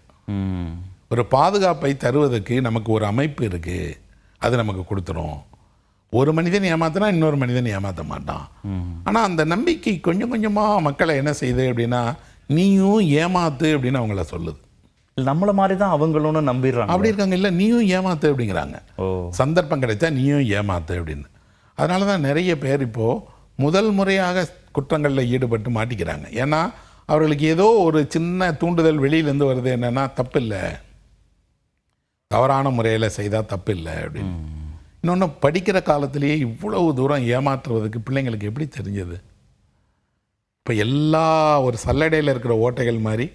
ஒரு பாதுகாப்பை தருவதற்கு நமக்கு ஒரு அமைப்பு இருக்குது, அது நமக்கு கொடுத்துரும். ஒரு மனிதன் ஏமாத்தினா இன்னொரு மனிதன் ஏமாற்ற மாட்டான். ஆனால் அந்த நம்பிக்கை கொஞ்சம் கொஞ்சமாக மக்களை என்ன செய்யுது அப்படின்னா, நீயும் ஏமாத்து அப்படின்னு அவங்கள சொல்லுது. நம்மளை மாதிரி தான் அவங்களும் நம்பிடுறாங்க. அப்படி இருக்காங்க. இல்லை நீயும் ஏமாத்து அப்படிங்கிறாங்க. சந்தர்ப்பம் கிடைச்சா நீயும் ஏமாத்து அப்படின்னு. அதனால தான் நிறைய பேர் இப்போது முதல் முறையாக குற்றங்களில் ஈடுபட்டு மாட்டிக்கிறாங்க. ஏன்னா அவர்களுக்கு ஏதோ ஒரு சின்ன தூண்டுதல் வெளியிலேருந்து வருது, என்னென்னா தப்பு இல்லை, தவறான முறையில் செய்தால் தப்பு இல்லை அப்படின்னு. இன்னொன்று, படிக்கிற காலத்திலேயே இவ்வளவு தூரம் ஏமாற்றுவதற்கு பிள்ளைங்களுக்கு எப்படி தெரிஞ்சது? இப்போ எல்லா ஒரு சல்லடையில் இருக்கிற ஓட்டைகள் மாதிரி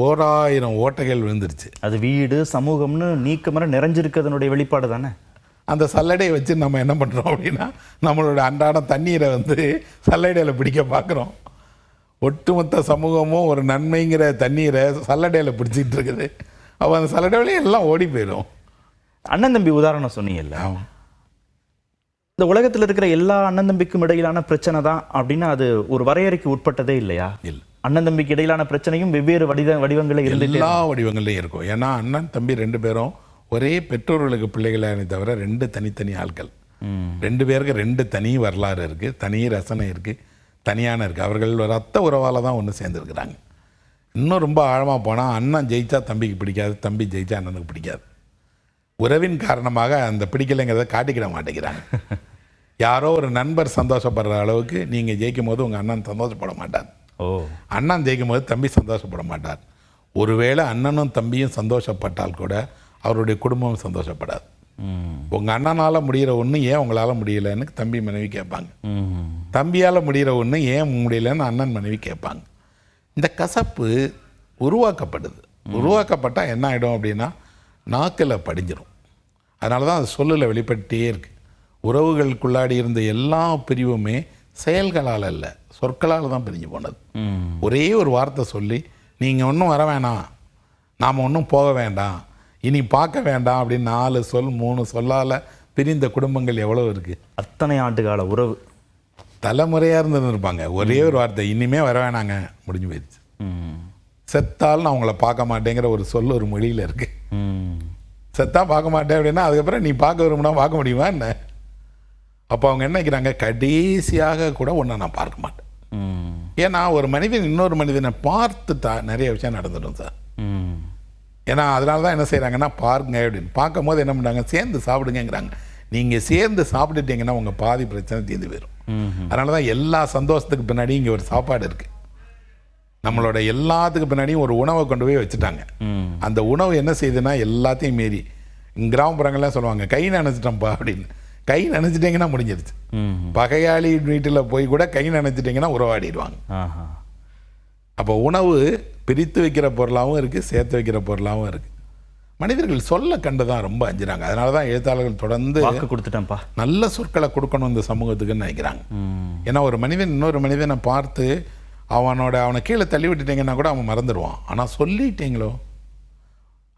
1000 ஓட்டைகள் விழுந்துருச்சு. அது வீடு சமூகம்னு நீக்கமர நிறைஞ்சிருக்கிறதுனுடைய வெளிப்பாடு தானே. அந்த சல்லடையை வச்சு நம்ம என்ன பண்ணுறோம் அப்படின்னா, நம்மளோட அன்றாட தண்ணீரை வந்து சல்லடையில் பிடிக்க பார்க்குறோம். ஒட்டுமொத்த சமூகமும் ஒரு நன்மைங்கிற தண்ணீரை சல்லடையில் பிடிச்சிக்கிட்டு இருக்குது. அப்போ அந்த சல்லடையிலே எல்லாம் ஓடி போயிடும். அண்ணன் தம்பி உதாரணம் சொன்னீங்கல்ல, இந்த உலகத்தில் இருக்கிற எல்லா அண்ணன் தம்பிக்கும் இடையிலான பிரச்சனை தான் அப்படின்னா அது ஒரு வரையறைக்கு உட்பட்டதே இல்லையா? இல்லை, அண்ணன் தம்பிக்கு இடையிலான பிரச்சனையும் வெவ்வேறு வடிவங்களில் இருந்து எல்லா வடிவங்கள்லையும் இருக்கும். ஏன்னா அண்ணன் தம்பி 2 பேரும் ஒரே பெற்றோர்களுக்கு பிள்ளைகளானே தவிர 2 தனித்தனி ஆட்கள். 2 பேருக்கு 2 தனி வரலாறு இருக்குது, தனி ரசனை இருக்குது, தனியான இருக்குது. அவர்கள் ரத்த உறவால் தான் ஒன்று சேர்ந்துருக்குறாங்க. இன்னும் ரொம்ப ஆழமாக போனால் அண்ணன் ஜெயிச்சா தம்பிக்கு பிடிக்காது, தம்பி ஜெயிச்சா அண்ணனுக்கு பிடிக்காது. உறவின் காரணமாக அந்த பிடிக்கலைங்கிறத காட்டிக்கிட மாட்டேங்கிறாங்க. யாரோ ஒரு நண்பர் சந்தோஷப்படுற அளவுக்கு நீங்கள் ஜெயிக்கும் போது உங்கள் அண்ணன் சந்தோஷப்பட மாட்டார், அண்ணன் ஜெயிக்கும் போது தம்பி சந்தோஷப்பட மாட்டார். ஒருவேளை அண்ணனும் தம்பியும் சந்தோஷப்பட்டால் கூட அவருடைய குடும்பம் சந்தோஷப்படாது. உங்கள் அண்ணனால் முடிகிற ஒன்று ஏன் உங்களால் முடியலைன்னு தம்பி மனைவி கேட்பாங்க, தம்பியால் முடிகிற ஒன்று ஏன் முடியலைன்னு அண்ணன் மனைவி கேட்பாங்க. இந்த கசப்பு உருவாக்கப்படுது. உருவாக்கப்பட்டால் என்ன ஆகிடும் அப்படின்னா நாக்கில் படிஞ்சிடும். அதனால தான் அது சொல்லில் வெளிப்பட்டே இருக்குது. உறவுகளுக்குள்ளாடி இருந்த எல்லா பிரிவுமே செயல்களால் இல்லை, சொற்களால் தான் பிரிஞ்சு போனது. ஒரே ஒரு வார்த்தை சொல்லி நீங்கள் ஒன்றும் வர வேணாம், நாம் ஒன்றும் போக வேண்டாம், இனி பார்க்க வேண்டாம் அப்படின்னு 4 சொல் 3 சொல்லால் பிரிந்த குடும்பங்கள் எவ்வளோ இருக்குது. அத்தனை ஆண்டுகால உறவு தலைமுறையாக இருந்துருப்பாங்க. ஒரே ஒரு வார்த்தை, இனிமே வர வேணாங்க, முடிஞ்சு போயிடுச்சு. செத்தால் நான் உங்களை பார்க்க மாட்டேங்கிற ஒரு சொல் ஒரு மொழியில் இருக்குது. செத்தா பார்க்க மாட்டேன் அப்படின்னா அதுக்கப்புறம் நீ பார்க்க விரும்பினா பார்க்க முடியுமா என்ன? அப்போ அவங்க என்ன நினைக்கிறாங்க, கடைசியாக கூட ஒன்றை நான் பார்க்க மாட்டேன். ஏன்னா ஒரு மனிதன் இன்னொரு மனிதனை பார்த்துட்டா நிறைய விஷயம் நடந்துடும் சார். ஏன்னா அதனால தான் என்ன செய்கிறாங்கன்னா பாருங்க அப்படின்னு பார்க்கும் போது என்ன பண்ணுறாங்க, சேர்ந்து சாப்பிடுங்கிறாங்க. நீங்கள் சேர்ந்து சாப்பிட்டுட்டீங்கன்னா உங்கள் பாதி பிரச்சனை தீர்ந்து போயிடும். அதனால தான் எல்லா சந்தோஷத்துக்கு பின்னாடி இங்கே ஒரு சாப்பாடு இருக்குது. நம்மளோட எல்லாத்துக்கு பின்னாடியும் ஒரு உணவை கொண்டு போய் வச்சுட்டாங்க. அந்த உணவு என்ன செய்யுதுன்னா எல்லாத்தையும் மீறி கிராமப்புறங்கள்லாம் சொல்லுவாங்க கை நனைச்சிட்டோம்ப்பா அப்படின்னு. கை நனைச்சிட்டிங்கன்னா முடிஞ்சிருச்சு. பகையாளி வீட்டில் போய் கூட கை நனைச்சிட்டிங்கன்னா உறவாடிடுவாங்க. அப்போ உணவு பிரித்து வைக்கிற பொருளாகவும் இருக்குது, சேர்த்து வைக்கிற பொருளாகவும் இருக்குது. மனிதர்கள் சொல்ல கண்டு தான் ரொம்ப அஞ்சுறாங்க. அதனால தான் எழுத்தாளர்கள் தொடர்ந்து கொடுத்துட்டேன்ப்பா நல்ல சொற்களை கொடுக்கணும் இந்த சமூகத்துக்குன்னு நினைக்கிறாங்க. ஏன்னா ஒரு மனிதன் இன்னொரு மனிதனை பார்த்து அவனை கீழே தள்ளி விட்டுட்டீங்கன்னா கூட அவன் மறந்துடுவான். ஆனால் சொல்லிட்டீங்களோ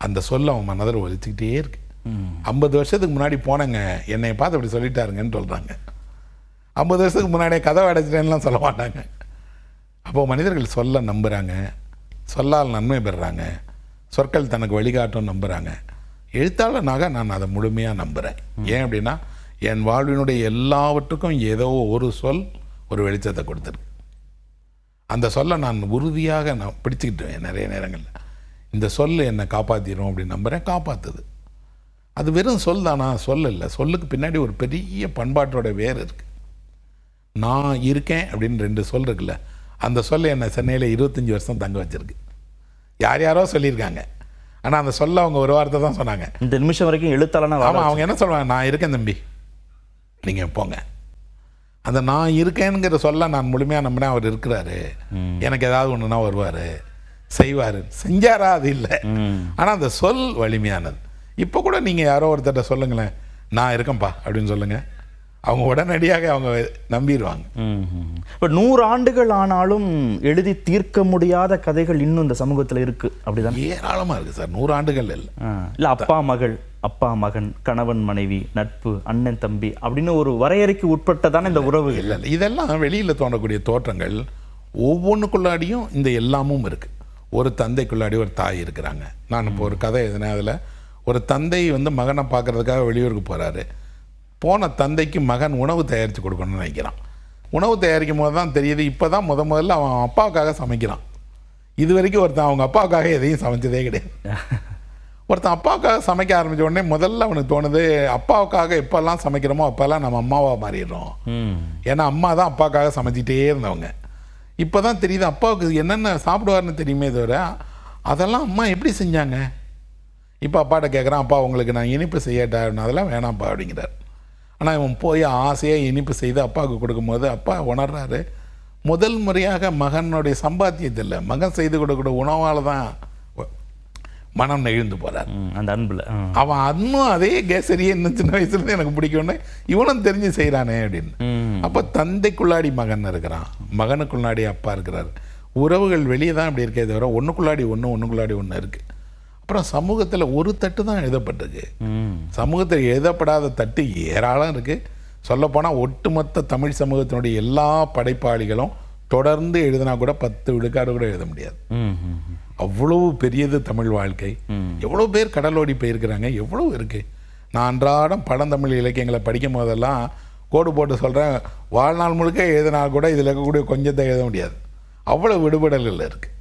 அந்த சொல்ல அவன் மனதில் ஒலிச்சுக்கிட்டே இருக்கு. 50 வருஷத்துக்கு முன்னாடி போனேங்க, என்னை பார்த்து அப்படி சொல்லிட்டாருங்கன்னு சொல்கிறாங்க. 50 வருஷத்துக்கு முன்னாடியே கதவை அடைச்சிட்டேன்லாம் சொல்ல மாட்டாங்க. அப்போது மனிதர்கள் சொல்ல நம்புகிறாங்க, சொல்லால் நன்மை பெறுறாங்க, சொற்கள் தனக்கு வழிகாட்டும் நம்புகிறாங்க. எழுத்தாளனாக நான் அதை முழுமையாக நம்புகிறேன். ஏன் அப்படின்னா என் வாழ்வினுடைய எல்லாவற்றுக்கும் ஏதோ ஒரு சொல் ஒரு வெளிச்சத்தை கொடுத்துருக்கு. அந்த சொல்லை நான் உறுதியாக நான் பிடிச்சிக்கிட்டேன். நிறைய நேரங்களில் இந்த சொல் என்னை காப்பாற்றிடும் அப்படின்னு நம்புகிறேன். காப்பாற்றுது. அது வெறும் சொல் தானா? சொல் இல்லை. சொல்லுக்கு பின்னாடி ஒரு பெரிய பண்பாட்டோட வேர் இருக்குது. நான் இருக்கேன் அப்படின்னு 2 சொல் இருக்குல்ல, அந்த சொல் என்னை சென்னையில் 25 வருஷம் தங்க வச்சிருக்கு. யாரோ சொல்லியிருக்காங்க, ஆனால் அந்த சொல்ல அவங்க ஒரு வார்த்தை தான் சொன்னாங்க. இந்த நிமிஷம் வரைக்கும் எழுத்தாளனா ஆமாம், அவங்க என்ன சொல்லுவாங்க, நான் இருக்கேன் தம்பி, நீங்கள் போங்க. அந்த நான் இருக்கேனுங்கிற சொல்ல நான் முழுமையாக நம்பினேன். அவர் இருக்கிறாரு, எனக்கு ஏதாவது ஒன்றுனா வருவார், செய்வார். செஞ்சாரா? அது இல்லை. ஆனால் அந்த சொல் வலிமையானது. இப்போ கூட நீங்கள் யாரோ ஒருத்தட்ட சொல்லுங்களேன், நான் இருக்கேன்ப்பா அப்படின்னு சொல்லுங்கள், அவங்க உடனடியாக அவங்க நம்பிடுவாங்க. இப்போ 100 ஆண்டுகள் ஆனாலும் எழுதி தீர்க்க முடியாத கதைகள் இன்னும் இந்த சமூகத்தில் இருக்குது. அப்படிதான் ஏராளமாக இருக்குது சார். 100 ஆண்டுகள் இல்லை. இல்லை, அப்பா மகள், அப்பா மகன், கணவன் மனைவி, நட்பு, அண்ணன் தம்பி அப்படின்னு ஒரு வரையறைக்கு உட்பட்டதான இந்த உறவு. இல்லை, இதெல்லாம் வெளியில் தோன்றக்கூடிய தோற்றங்கள். ஒவ்வொன்றுக்குள்ளாடியும் இந்த எல்லாமும் இருக்குது. ஒரு தந்தைக்குள்ளாடி ஒரு தாய் இருக்கிறாங்க. நான் இப்போ ஒரு கதை எழுதினேன். அதில் ஒரு தந்தை மகனை பார்க்குறதுக்காக வெளியூருக்கு போகிறாரு. போன தந்தைக்கு மகன் உணவு தயாரித்து கொடுக்கணும்னு நினைக்கிறான். உணவு தயாரிக்கும் போது தான் தெரியுது, இப்போ தான் முதல்ல அவன் அப்பாவுக்காக சமைக்கிறான். இது வரைக்கும் ஒருத்தன் அவங்க அப்பாவுக்காக எதையும் சமைச்சதே கிடையாது. ஒருத்தன் அப்பாவுக்காக சமைக்க ஆரம்பித்த உடனே முதல்ல அவனுக்கு தோணுது, அப்பாவுக்காக எப்போல்லாம் சமைக்கிறோமோ அப்போல்லாம் நம்ம அம்மாவாக மாறிடுறோம். ஏன்னா அம்மா தான் அப்பாவுக்காக சமைச்சிட்டே இருந்தவங்க. இப்போ தான் தெரியுது அப்பாவுக்கு என்னென்ன சாப்பிடுவார்னு தெரியுமே தவிர அதெல்லாம் அம்மா எப்படி செஞ்சாங்க. இப்போ அப்பாட்ட கேட்குறான், அப்பா உங்களுக்கு நான் இனிப்பு செய்யட்டா? அதெல்லாம் வேணாம்ப்பா அப்படிங்கிறார். ஆனால் இவன் போய் ஆசையாக இனிப்பு செய்து அப்பாவுக்கு கொடுக்கும்போது அப்பா உணர்றாரு, முதல் முறையாக மகனுடைய சம்பாத்தியத்தில் மகன் செய்து கொடுக்குற உணவால் தான் மனம் நெகிழ்ந்து போகிறார். அந்த அன்பில் அவன் இன்னும் அதே கேசரியே இன்னும் சின்ன வயசுலேருந்து எனக்கு பிடிக்கும்னு இவனும் தெரிஞ்சு செய்கிறானே அப்படின்னு. அப்போ தந்தைக்குள்ளாடி மகன் இருக்கிறான், மகனுக்குள்ளாடி அப்பா இருக்கிறார். உறவுகள் வெளியே தான் இப்படி இருக்கே தவிர ஒன்றுக்குள்ளாடி ஒன்று இருக்குது. அப்புறம் சமூகத்தில் ஒரு தட்டு தான் எழுதப்பட்டிருக்கு. சமூகத்தில் எழுதப்படாத தட்டு ஏராளம் இருக்குது. சொல்லப்போனால் ஒட்டுமொத்த தமிழ் சமூகத்தினுடைய எல்லா படைப்பாளிகளும் தொடர்ந்து எழுதினா கூட 10 விழுக்காடு கூட எழுத முடியாது. அவ்வளவு பெரியது தமிழ் வாழ்க்கை. எவ்வளோ பேர் கடலோடி போயிருக்கிறாங்க, எவ்வளோ இருக்குது. நான் அன்றாடம் பழந்தமிழ் இலக்கியங்களை படிக்கும் போதெல்லாம் கோடு போட்டு சொல்கிறேன், வாழ்நாள் முழுக்க எழுதினால் கூட இதில் இருக்கக்கூடிய கொஞ்சத்தை எழுத முடியாது. அவ்வளோ விடுபடல்கள் இருக்குது.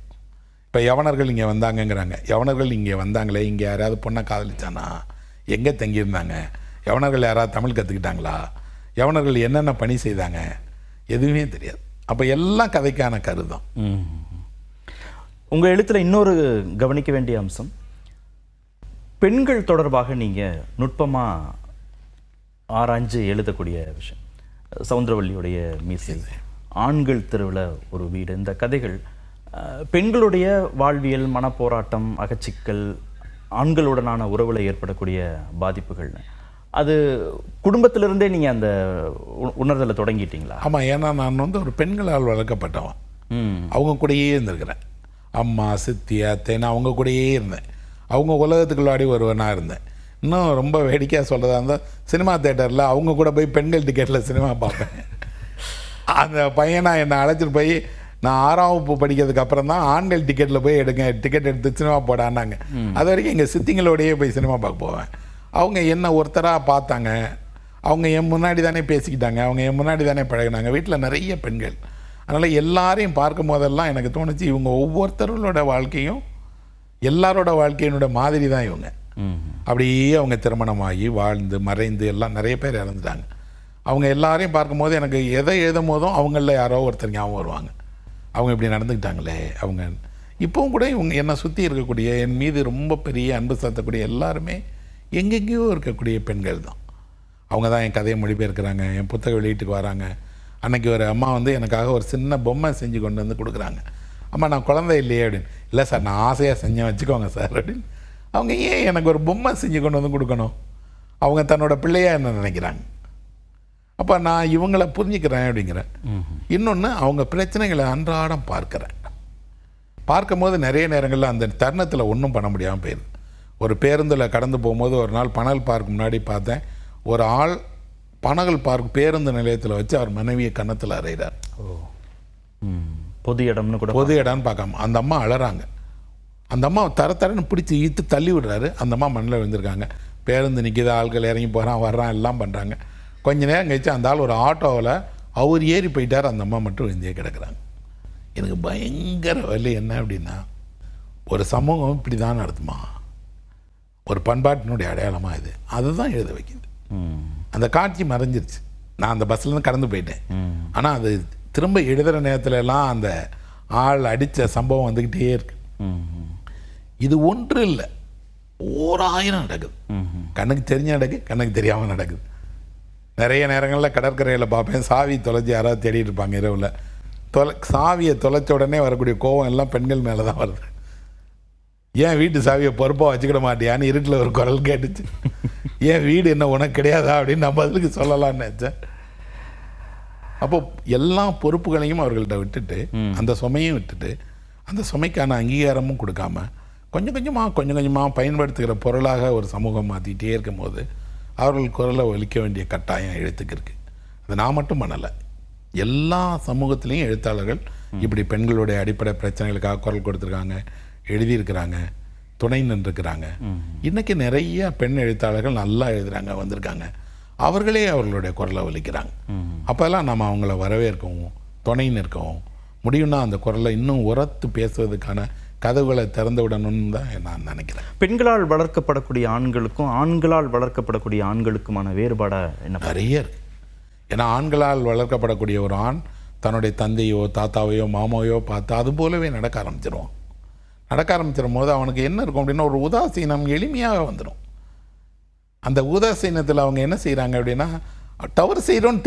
இப்போ யவனர்கள் இங்கே வந்தாங்கங்கிறாங்க. யவனர்கள் இங்கே வந்தாங்களே, இங்கே யாராவது பொண்ணை காதலிச்சானா? எங்கே தங்கியிருந்தாங்க? யவனர்கள் யாராவது தமிழ் கற்றுக்கிட்டாங்களா? யவனர்கள் என்னென்ன பணி செய்தாங்க? எதுவுமே தெரியாது. அப்போ எல்லாம் கதைக்கான கருதான். உங்கள் எழுத்தில் இன்னொரு கவனிக்க வேண்டிய அம்சம், பெண்கள் தொடர்பாக நீங்கள் நுட்பமாக ஆராய்ஞ்சு எழுதக்கூடிய விஷயம். சவுந்தரவல்லியுடைய மீசை, ஆண்கள் தெருவில் ஒரு வீடு, இந்த கதைகள் பெண்களுடைய வாழ்வியல், மனப்போராட்டம், அகச்சிக்கல், ஆண்களுடனான உறவில் ஏற்படக்கூடிய பாதிப்புகள், அது குடும்பத்திலிருந்தே நீங்கள் அந்த உணர்தலை தொடங்கிட்டீங்களா? ஆமாம், ஏன்னா நான் ஒரு பெண்களால் வளர்க்கப்பட்டவன். அவங்க கூடயே இருந்திருக்கிறேன். அம்மா, சித்தி, அத்தைன்னு அவங்க கூடயே இருந்தேன். அவங்க உலகத்துக்குள்ளாடி ஒருவனாக இருந்தேன். இன்னும் ரொம்ப வேடிக்கையாக சொல்கிறதா இருந்தால், சினிமா தேட்டரில் அவங்க கூட போய் பெண்கள் டிக்கெட்டில் சினிமா பார்ப்பேன். அந்த பையனை என்னை அழைச்சிட்டு போய், நான் 6ஆம் வகுப்பு படிக்கிறதுக்கு அப்புறம் தான் ஆண்கள் டிக்கெட்டில் போய் டிக்கெட் எடுத்து சினிமா போடான்னாங்க. அது வரைக்கும் எங்கள் சித்திங்களோடையே போய் சினிமா பார்க்க போவேன். அவங்க என்ன ஒருத்தராக பார்த்தாங்க, அவங்க என் முன்னாடி தானே பேசிக்கிட்டாங்க, அவங்க என் முன்னாடி தானே பழகினாங்க. வீட்டில் நிறைய பெண்கள். அதனால் எல்லாரையும் பார்க்கும் போதெல்லாம் எனக்கு தோணுச்சு, இவங்க ஒவ்வொருத்தரோட வாழ்க்கையும் எல்லாரோட வாழ்க்கையினோட மாதிரி தான் இவங்க. அப்படியே அவங்க திருமணமாகி வாழ்ந்து மறைந்து எல்லாம் நிறைய பேர் இறந்துட்டாங்க. அவங்க எல்லாரையும் பார்க்கும்போது எனக்கு எதை எழுதும் போதும் அவங்களில் யாரோ ஒருத்தர் ஞாபகம் வருவாங்க. அவங்க இப்படி நடந்துக்கிட்டாங்களே அவங்க. இப்போவும் கூட இவங்க என்னை சுற்றி இருக்கக்கூடிய என் மீது ரொம்ப பெரிய அன்பு செலுத்தக்கூடிய எல்லாருமே எங்கெங்கேயோ இருக்கக்கூடிய பெண்கள் தான். அவங்க தான் என் கதையை மொழிபெயர்க்கிறாங்க, என் புத்தக வெளியீட்டுக்கு வராங்க. அன்றைக்கி ஒரு அம்மா வந்து எனக்காக ஒரு சின்ன பொம்மை செஞ்சு கொண்டு வந்து கொடுக்குறாங்க. அம்மா நான் குழந்தை இல்லையே அப்படின்னு. இல்லை சார் நான் ஆசையாக செஞ்சேன் வச்சுக்கோங்க சார் அப்படின்னு. அவங்க ஏன் எனக்கு ஒரு பொம்மை செஞ்சு கொண்டு வந்து கொடுக்கணும்? அவங்க தன்னோட பிள்ளையாக என்ன நினைக்கிறாங்க. அப்போ நான் இவங்களை புரிஞ்சுக்கிறேன் அப்படிங்கிறேன். இன்னொன்று அவங்க பிரச்சனைகளை அன்றாடம் பார்க்குறேன். பார்க்கும்போது நிறைய நேரங்களில் அந்த தருணத்தில் ஒன்றும் பண்ண முடியாமல் போயிடுது. ஒரு பேருந்தில் கடந்து போகும்போது ஒரு நாள் பனகல் பார்க் முன்னாடி பார்த்தேன். ஒரு ஆள் பனகல் பார்க் பேருந்து நிலையத்தில் வச்சு அவர் மனைவியை கன்னத்தில் அறைகிறார். பொது இடம்னு கூட பொது இடம்னு பார்க்காம அந்த அம்மா அழறாங்க. அந்த அம்மா தரன்னு பிடிச்சி இழுத்து தள்ளி விடுறாரு. அந்த அம்மா மண்ணில் விழுந்திருக்காங்க. பேருந்து நிற்கிது, ஆட்கள் இறங்கி போகிறான் வர்றான் எல்லாம் பண்ணுறாங்க. கொஞ்ச நேரம் கழிச்சு அந்த ஆள் ஒரு ஆட்டோவில் அவர் ஏறி போயிட்டார். அந்த அம்மா மட்டும் விழுந்தே கிடக்குறாங்க. எனக்கு பயங்கர வலி. என்ன அப்படின்னா ஒரு சமூகம் இப்படி தான் நடத்துமா? ஒரு பண்பாட்டினுடைய அடையாளமாக இது அதுதான் எழுத வைக்கிது. அந்த காட்சி மறைஞ்சிருச்சு. நான் அந்த பஸ்லேருந்து கடந்து போயிட்டேன். ஆனால் அது திரும்ப எழுதுகிற நேரத்துலலாம் அந்த ஆள் அடித்த சம்பவம் வந்துக்கிட்டே இருக்கு. இது ஒன்று இல்லை, 1000 நடக்குது. கண்ணுக்கு தெரிஞ்ச நடக்குது, கண்ணுக்கு தெரியாமல் நடக்குது. நிறைய நேரங்களில் கடற்கரையில் பார்ப்பேன், சாவி தொலைச்சி யாராவது தேடிட்டு இருப்பாங்க இரவில். சாவியை தொலைச்ச உடனே வரக்கூடிய கோவம் எல்லாம் பெண்கள் மேலே தான் வருது. ஏன் வீட்டு சாவியை பொறுப்பாக வச்சுக்கிட மாட்டியான்னு இருட்டில் ஒரு குரல் கேட்டுச்சு. ஏன் வீடு என்ன உனக்கு கிடையாதா அப்படின்னு நம்ம பதிலுக்கு சொல்லலாம்னு நினச்சேன். அப்போ எல்லா பொறுப்புகளையும் அவர்கள்ட்ட விட்டுட்டு, அந்த சுமையும் விட்டுட்டு, அந்த சுமைக்கான அங்கீகாரமும் கொடுக்காம கொஞ்சம் கொஞ்சமாக பயன்படுத்துகிற பொருளாக ஒரு சமூகம் மாற்றிக்கிட்டே இருக்கும் போது அவர்கள் குரலை ஒலிக்க வேண்டிய கட்டாயம் எழுத்துக்கு இருக்குது. அது நான் மட்டும் பண்ணலை, எல்லா சமூகத்திலையும் எழுத்தாளர்கள் இப்படி பெண்களுடைய அடிப்படை பிரச்சனைகளுக்காக குரல் கொடுத்துருக்காங்க, எழுதியிருக்கிறாங்க, துணை நின்றுருக்கிறாங்க. இன்றைக்கி நிறைய பெண் எழுத்தாளர்கள் நல்லா எழுதுகிறாங்க, வந்திருக்காங்க. அவர்களே அவர்களுடைய குரலை ஒலிக்கிறாங்க. அப்போல்லாம் நம்ம அவங்கள வரவேற்கவும் துணை நிற்கவும் முடியும்னா அந்த குரலை இன்னும் உரத்து பேசுவதற்கான கதவுகளை திறந்து விடணும்னு தான் நான் நினைக்கிறேன். பெண்களால் வளர்க்கப்படக்கூடிய ஆண்களுக்கும் ஆண்களால் வளர்க்கப்படக்கூடிய ஆண்களுக்குமான வேறுபாடை என்ன? நிறைய இருக்குது. ஏன்னா ஆண்களால் வளர்க்கப்படக்கூடிய ஒரு ஆண் தன்னுடைய தந்தையோ தாத்தாவையோ மாமாவையோ பார்த்து அது போலவே நடக்க ஆரம்பிச்சிருவான். நடக்க ஆரம்பிச்சிடும் போது அவனுக்கு என்ன இருக்கும் அப்படின்னா ஒரு உதாசீனம் எளிமையாக வந்துடும். அந்த உதாசீனத்தில் அவங்க என்ன செய்கிறாங்க அப்படின்னா தவறு செய்கிறோன்னு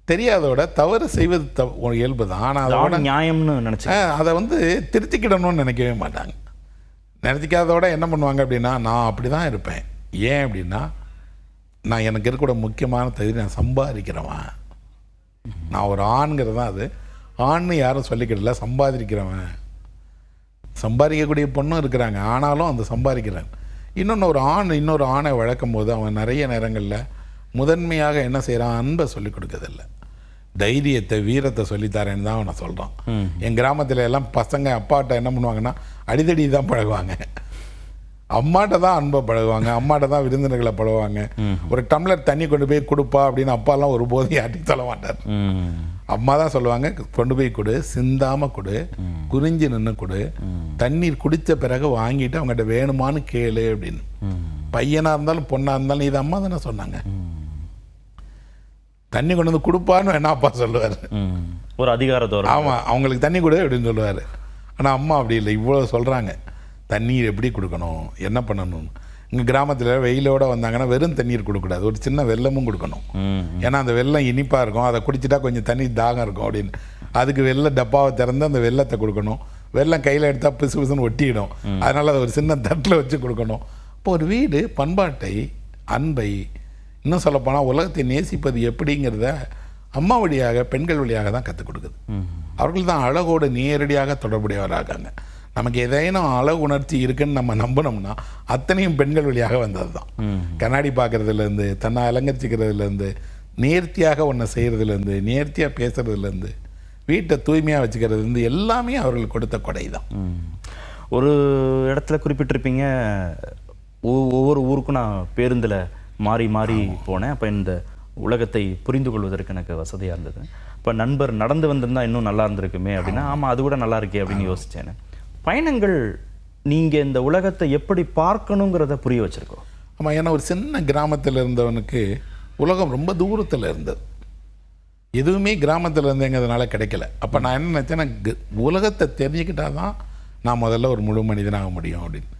தெரியாதோட தவறு செய்வது இயல்பு தான். ஆனால் அதோட நியாயம்னு நினச்சேன். அதை வந்து திருத்திக்கிடணும்னு நினைக்கவே மாட்டாங்க. நினச்சிக்காதோட என்ன பண்ணுவாங்க அப்படின்னா நான் அப்படி தான் இருப்பேன். ஏன் அப்படின்னா நான் எனக்கு இருக்கக்கூட முக்கியமான தகுதி நான் சம்பாதிக்கிறவன், நான் ஒரு ஆண்கிறது தான். அது ஆண்னு யாரும் சொல்லிக்கிடல, சம்பாதிக்கிறவன். சம்பாதிக்கக்கூடிய பொண்ணும் இருக்கிறாங்க, ஆனாலும் அந்த சம்பாதிக்கிறாங்க. இன்னொரு ஆணை வளர்க்கும் போது அவன் நிறைய நேரங்களில் முதன்மையாக என்ன செய்கிறான், அன்பை சொல்லிக் கொடுக்கறதில்லை, தைரியத்தை வீரத்தை சொல்லித்தரேன்னு தான் அவனை சொல்கிறான். என் கிராமத்தில் எல்லாம் பசங்க அப்பாட்ட என்ன பண்ணுவாங்கன்னா அடிதடி தான் பழகுவாங்க, அம்மாட்ட தான் அன்பை பழகுவாங்க, அம்மாட்ட தான் விருந்தினர்களை பழகுவாங்க. ஒரு டம்ளர் தண்ணி கொண்டு போய் கொடுப்பா அப்படின்னு அப்பாலாம் ஒருபோதும் யார்ட்டையும் சொல்ல மாட்டார். அம்மா தான் சொல்லுவாங்க கொண்டு போய் கொடு, சிந்தாமல் கொடு, குறிஞ்சி நின்று கொடு, தண்ணீர் குடித்த பிறகு வாங்கிட்டு அவங்ககிட்ட வேணுமான்னு கேளு அப்படின்னு. பையனாக இருந்தாலும் பொண்ணாக இருந்தாலும் இது அம்மா தானே சொன்னாங்க. தண்ணி கொண்டு வந்து கொடுப்பான்னு வேணா அப்பா சொல்லுவார், ஒரு அதிகாரத்தோட. ஆமாம், அவங்களுக்கு தண்ணி கொடு அப்படின்னு சொல்லுவார். ஆனால் அம்மா அப்படி இல்லை, இவ்வளோ சொல்கிறாங்க தண்ணீர் எப்படி கொடுக்கணும், என்ன பண்ணணும். இங்கே கிராமத்தில் வெயிலோடு வந்தாங்கன்னா வெறும் தண்ணீர் கொடுக்கக்கூடாது, ஒரு சின்ன வெல்லமும் கொடுக்கணும். ஏன்னா அந்த வெல்லம் இனிப்பாக இருக்கும், அதை குடிச்சிட்டா கொஞ்சம் தண்ணி தாகம் இருக்கும் அப்படின்னு. அதுக்கு வெள்ளை டப்பாவை திறந்து அந்த வெள்ளத்தை கொடுக்கணும். வெள்ளம் கையில் எடுத்தால் பிசு பிசுன்னு ஒட்டிடும், அதனால் அதை ஒரு சின்ன தட்டில் வச்சு கொடுக்கணும். இப்போ ஒரு வீடு பண்பாட்டை, அன்பை, இன்னும் சொல்லப்போனால் உலகத்தை நேசிப்பது எப்படிங்கிறத அம்மா வழியாக, பெண்கள் வழியாக தான் கற்றுக் கொடுக்குது. அவர்கள் தான் அழகோடு நேரடியாக தொடர்புடையவராகாங்க. நமக்கு ஏதேனும் அழகு உணர்ச்சி இருக்குன்னு நம்ம நம்பினோம்னா அத்தனையும் பெண்கள் வழியாக வந்தது தான். கண்ணாடி பார்க்குறதுலேருந்து, தன்னை அலங்கரிச்சிக்கிறதுலேருந்து, நேர்த்தியாக ஒன்றை செய்கிறதுலேருந்து, நேர்த்தியாக பேசுகிறதுலேருந்து, வீட்டை தூய்மையாக வச்சுக்கிறதுலேருந்து எல்லாமே அவர்கள் கொடுத்த கொடை தான். ஒரு இடத்துல குறிப்பிட்டிருப்பீங்க, ஒவ்வொரு ஊருக்கும் நான் பேருந்தில் மாறி மாறி போனேன், அப்போ இந்த உலகத்தை புரிந்து கொள்வதற்கு எனக்கு வசதியாக இருந்தது. இப்போ நண்பர் நடந்து வந்திருந்தால் இன்னும் நல்லா இருந்திருக்குமே அப்படின்னா, ஆமாம் அது கூட நல்லா இருக்கே அப்படின்னு யோசித்தேன். பயணங்கள் நீங்கள் இந்த உலகத்தை எப்படி பார்க்கணுங்கிறத புரிய வச்சுருக்கோம். ஆமாம், ஏன்னா ஒரு சின்ன கிராமத்தில் இருந்தவனுக்கு உலகம் ரொம்ப தூரத்தில் இருந்தது. எதுவுமே கிராமத்தில் இருந்தேங்கிறதுனால கிடைக்கல. அப்போ நான் என்ன நினச்சேன்னா, உலகத்தை தெரிஞ்சுக்கிட்டால் தான் நான் முதல்ல ஒரு முழு மனிதனாக முடியும் அப்படின்னு.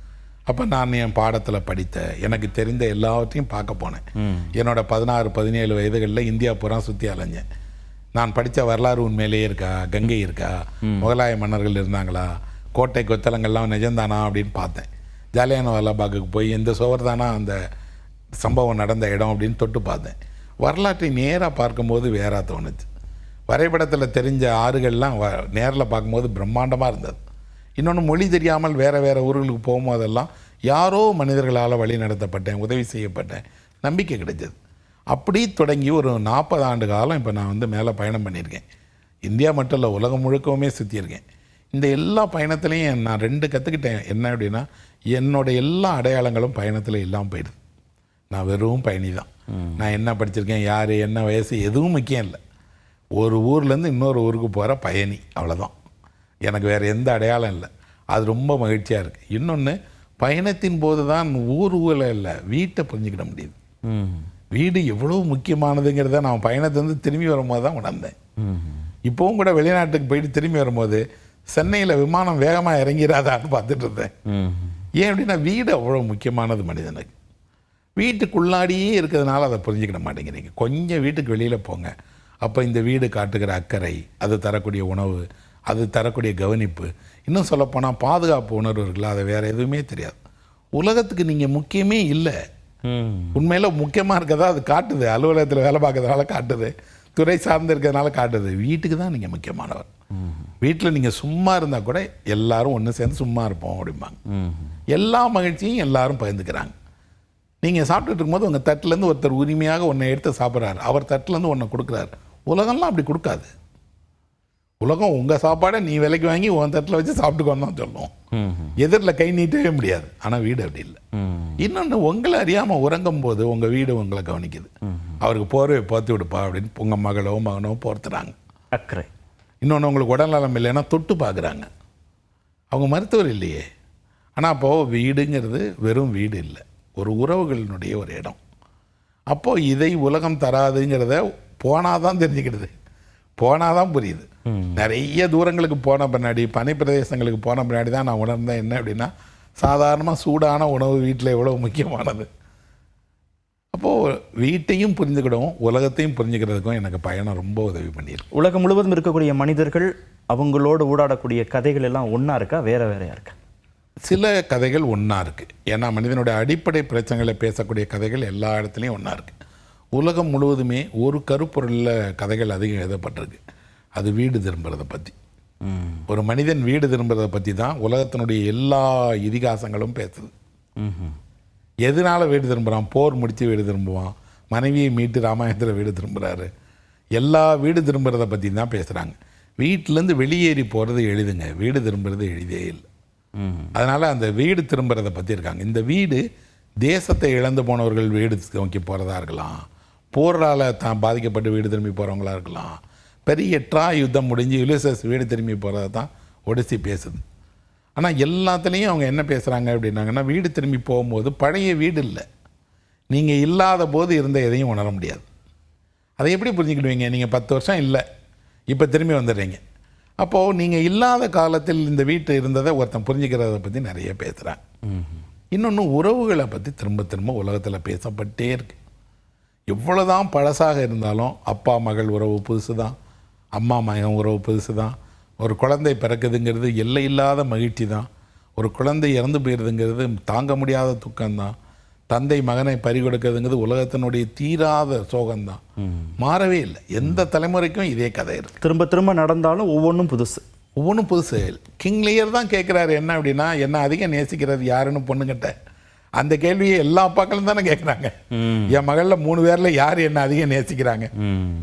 அப்போ நான் என் பாடத்தில் படித்த எனக்கு தெரிந்த எல்லாவற்றையும் பார்க்க போனேன். என்னோட 16-17 வயதுகளில் இந்தியா பூரா சுற்றி அலைஞ்சேன். நான் படித்த வரலாறு உண்மையிலேயே இருக்கா, கங்கை இருக்கா, முகலாய மன்னர்கள் இருந்தாங்களா, கோட்டை கொத்தலங்கள்லாம் நிஜம்தானா அப்படின்னு பார்த்தேன். ஜாலியான வாலாபாகுக்கு போய் இந்த சுவர் தானா அந்த சம்பவம் நடந்த இடம் அப்படின்னு தொட்டு பார்த்தேன். வரலாற்றை நேராக பார்க்கும்போது வேறாக தோணுச்சு. வரைபடத்தில் தெரிஞ்ச ஆறுகள்லாம் நேரில் பார்க்கும்போது பிரம்மாண்டமாக இருந்தது. இன்னொன்று, மொழி தெரியாமல் வேறு ஊர்களுக்கு போகும்போதெல்லாம் யாரோ மனிதர்களால் வழி நடத்தப்பட்டேன், உதவி செய்யப்பட்டேன், நம்பிக்கை கிடைச்சது. அப்படி தொடங்கி ஒரு 40 ஆண்டு காலம் இப்போ நான் மேலே பயணம் பண்ணியிருக்கேன். இந்தியா மட்டும் இல்லை, உலகம் முழுக்கவுமே சுற்றியிருக்கேன். இந்த எல்லா பயணத்துலேயும் நான் 2 கற்றுக்கிட்டேன். என்ன அப்படின்னா, என்னோடய எல்லா அடையாளங்களும் பயணத்தில் இல்லாமல் போயிடுது. நான் வெறும் பயணி தான். நான் என்ன படிச்சிருக்கேன், யார், என்ன வயசு, எதுவும் முக்கியம் இல்லை. ஒரு ஊர்லேருந்து இன்னொரு ஊருக்கு போகிற பயணி, அவ்வளோதான். எனக்கு வேறு எந்த அடையாளம் இல்லை. அது ரொம்ப மகிழ்ச்சியாக இருக்குது. இன்னொன்று, பயணத்தின் போது தான் ஊரில் இல்லை, வீட்டை புரிஞ்சுக்கிட முடியுது. வீடு எவ்வளோ முக்கியமானதுங்கிறத நான் பயணத்துலேருந்து திரும்பி வரும்போது தான் உணர்ந்தேன். இப்போவும் கூட வெளிநாட்டுக்கு போயிட்டு திரும்பி வரும்போது சென்னையில் விமானம் வேகமாக இறங்கிறாதான்னு பார்த்துட்டு இருந்தேன். ஏன் அப்படின்னா, வீடு அவ்வளோ முக்கியமானது மனிதனுக்கு. வீட்டுக்குள்ளாடியே இருக்கிறதுனால அதை புரிஞ்சுக்கிட மாட்டேங்கிறீங்க. கொஞ்சம் வீட்டுக்கு வெளியில் போங்க. அப்போ இந்த வீடு காட்டுகிற அக்கறை, அது தரக்கூடிய உணவு, அது தரக்கூடிய கவனிப்பு, இன்னும் சொல்லப்போனால் பாதுகாப்பு உணர்வு இருக்குல்ல, அதை வேறு எதுவுமே தெரியாது. உலகத்துக்கு நீங்கள் முக்கியமே இல்லை. உண்மையில் முக்கியமாக இருக்கிறதா அது காட்டுது. அலுவலகத்தில் வேலை பார்க்கறதுனால காட்டுது, துறை சார்ந்து இருக்கிறதுனால காட்டுது. வீட்டுக்கு தான் நீங்கள் முக்கியமானவர். வீட்டில் நீங்கள் சும்மா இருந்தால் கூட எல்லாரும் ஒன்று சேர்ந்து சும்மா இருப்போம் அப்படிம்பாங்க. எல்லா மகிழ்ச்சியும் எல்லாரும் பகிர்ந்துக்கிறாங்க. நீங்கள் சாப்பிட்டுட்டு இருக்கும்போது உங்கள் தட்டிலேருந்து ஒருத்தர் உரிமையாக ஒன்றை எடுத்து சாப்பிட்றாரு, அவர் தட்டிலேருந்து ஒன்றை கொடுக்குறாரு. உலகம்லாம் அப்படி கொடுக்காது. உலகம் உங்கள் சாப்பாடை நீ விலைக்கு வாங்கி உன் தட்டில் வச்சு சாப்பிட்டுக்கோன்னு தான் சொல்லுவோம். எதிரில் கை நீட்டவே முடியாது. ஆனால் வீடு அப்படி இல்லை. இன்னொன்று, உங்களை அறியாமல் உறங்கும் போது உங்கள் வீடு உங்களை கவனிக்குது. அவருக்கு போர்வை போர்த்து விடுப்பா அப்படின்னு உங்கள் மகளோ மகனோ போர்த்துறாங்க, அக்கறை. இன்னொன்று, உங்களுக்கு உடல்நலம் இல்லைன்னா தொட்டு பார்க்குறாங்க. அவங்க மருத்துவர் இல்லையே. ஆனால் அப்போது வீடுங்கிறது வெறும் வீடு இல்லை, ஒரு உறவுகளினுடைய ஒரு இடம். அப்போது இதை உலகம் தராதுங்கிறத போனால் தான் தெரிஞ்சுக்கிடுது, போனால் தான் புரியுது. நிறைய தூரங்களுக்கு போன பின்னாடி, பனி பிரதேசங்களுக்கு போன பின்னாடி தான் நான் உணர்ந்தேன் என்ன அப்படின்னா, சாதாரணமாக சூடான உணவு வீட்டில் எவ்வளோ முக்கியமானது. அப்போது வீட்டையும் புரிஞ்சுக்கிடவும் உலகத்தையும் புரிஞ்சுக்கிறதுக்கும் எனக்கு பயணம் ரொம்ப உதவி பண்ணியிருக்கு. உலகம் முழுவதும் இருக்கக்கூடிய மனிதர்கள் அவங்களோடு ஊடாடக்கூடிய கதைகள் எல்லாம் ஒன்றா இருக்கா, வேற வேறையா இருக்கா? சில கதைகள் ஒன்றா இருக்குது. ஏன்னா மனிதனுடைய அடிப்படை பிரச்சனைகளை பேசக்கூடிய கதைகள் எல்லா இடத்துலையும் ஒன்றா இருக்குது. உலகம் முழுவதுமே ஒரு கருப்பொருளில் கதைகள் அதிகம் எழுதப்பட்டிருக்கு. அது வீடு திரும்புறதை பற்றி. ஒரு மனிதன் வீடு திரும்புறதை பற்றி தான் உலகத்தினுடைய எல்லா இதிகாசங்களும் பேசுது. எதனால் வீடு திரும்புகிறான்? போர் முடித்து வீடு திரும்புவான், மனைவியை மீட்டு ராமாயணத்தில் வீடு திரும்புகிறாரு. எல்லா வீடு திரும்புறதை பற்றி தான் பேசுகிறாங்க. வீட்டிலேருந்து வெளியேறி போகிறது எளிதுங்க, வீடு திரும்புறது எளிதே இல்லை. அதனால் அந்த வீடு திரும்புறதை பற்றி இருக்காங்க. இந்த வீடு தேசத்தை இழந்து போனவர்கள் வீடு நோக்கி போகிறதா இருக்கலாம், போரால் தான் பாதிக்கப்பட்டு வீடு திரும்பி போகிறவங்களா இருக்கலாம், பெரிய யுத்தம் முடிஞ்சு யுலிசஸ் வீடு திரும்பி போகிறத தான் ஒடிசி பேசுது. ஆனால் எல்லாத்துலேயும் அவங்க என்ன பேசுகிறாங்க அப்படின்னாங்கன்னா, வீடு திரும்பி போகும்போது பழைய வீடு இல்லை, நீங்கள் இல்லாத போது இருந்த எதையும் உணர முடியாது. அதை எப்படி புரிஞ்சுக்கிடுவீங்க? நீங்கள் 10 வருஷம் இல்லை, இப்போ திரும்பி வந்துடுறீங்க. அப்போது நீங்கள் இல்லாத காலத்தில் இந்த வீட்டு இருந்ததை ஒருத்தன் புரிஞ்சுக்கிறத பற்றி நிறைய பேசுகிறாங்க. இன்னொன்று, உறவுகளை பற்றி திரும்ப திரும்ப உலகத்தில் பேசப்பட்டே இருக்கு. எவ்வளோதான் பழசாக இருந்தாலும் அப்பா மகள் உறவு புதுசு தான், அம்மா மகன் உறவு புதுசு தான். ஒரு குழந்தை பிறக்குதுங்கிறது எல்லை இல்லாத மகிழ்ச்சி தான். ஒரு குழந்தை இறந்து போயிடுதுங்கிறது தாங்க முடியாத துக்கம்தான். தந்தை மகனை பறிகொடுக்கிறதுங்கிறது உலகத்தினுடைய தீராத சோகம்தான். மாறவே இல்லை. எந்த தலைமுறைக்கும் இதே கதை இருக்குது. திரும்ப திரும்ப நடந்தாலும் ஒவ்வொன்றும் புதுசு, ஒவ்வொன்றும் புதுசு. கிங் லியர் தான் கேட்குறாரு என்ன அப்படின்னா, என்ன அதிகம் நேசிக்கிறது யாருன்னு பொண்ணுங்கிட்ட. அந்த கேள்வியை எல்லா அப்பாக்களும் தானே கேட்குறாங்க. என் மகளில் 3 பேரில் யார் என்ன அதிகம் நேசிக்கிறாங்க?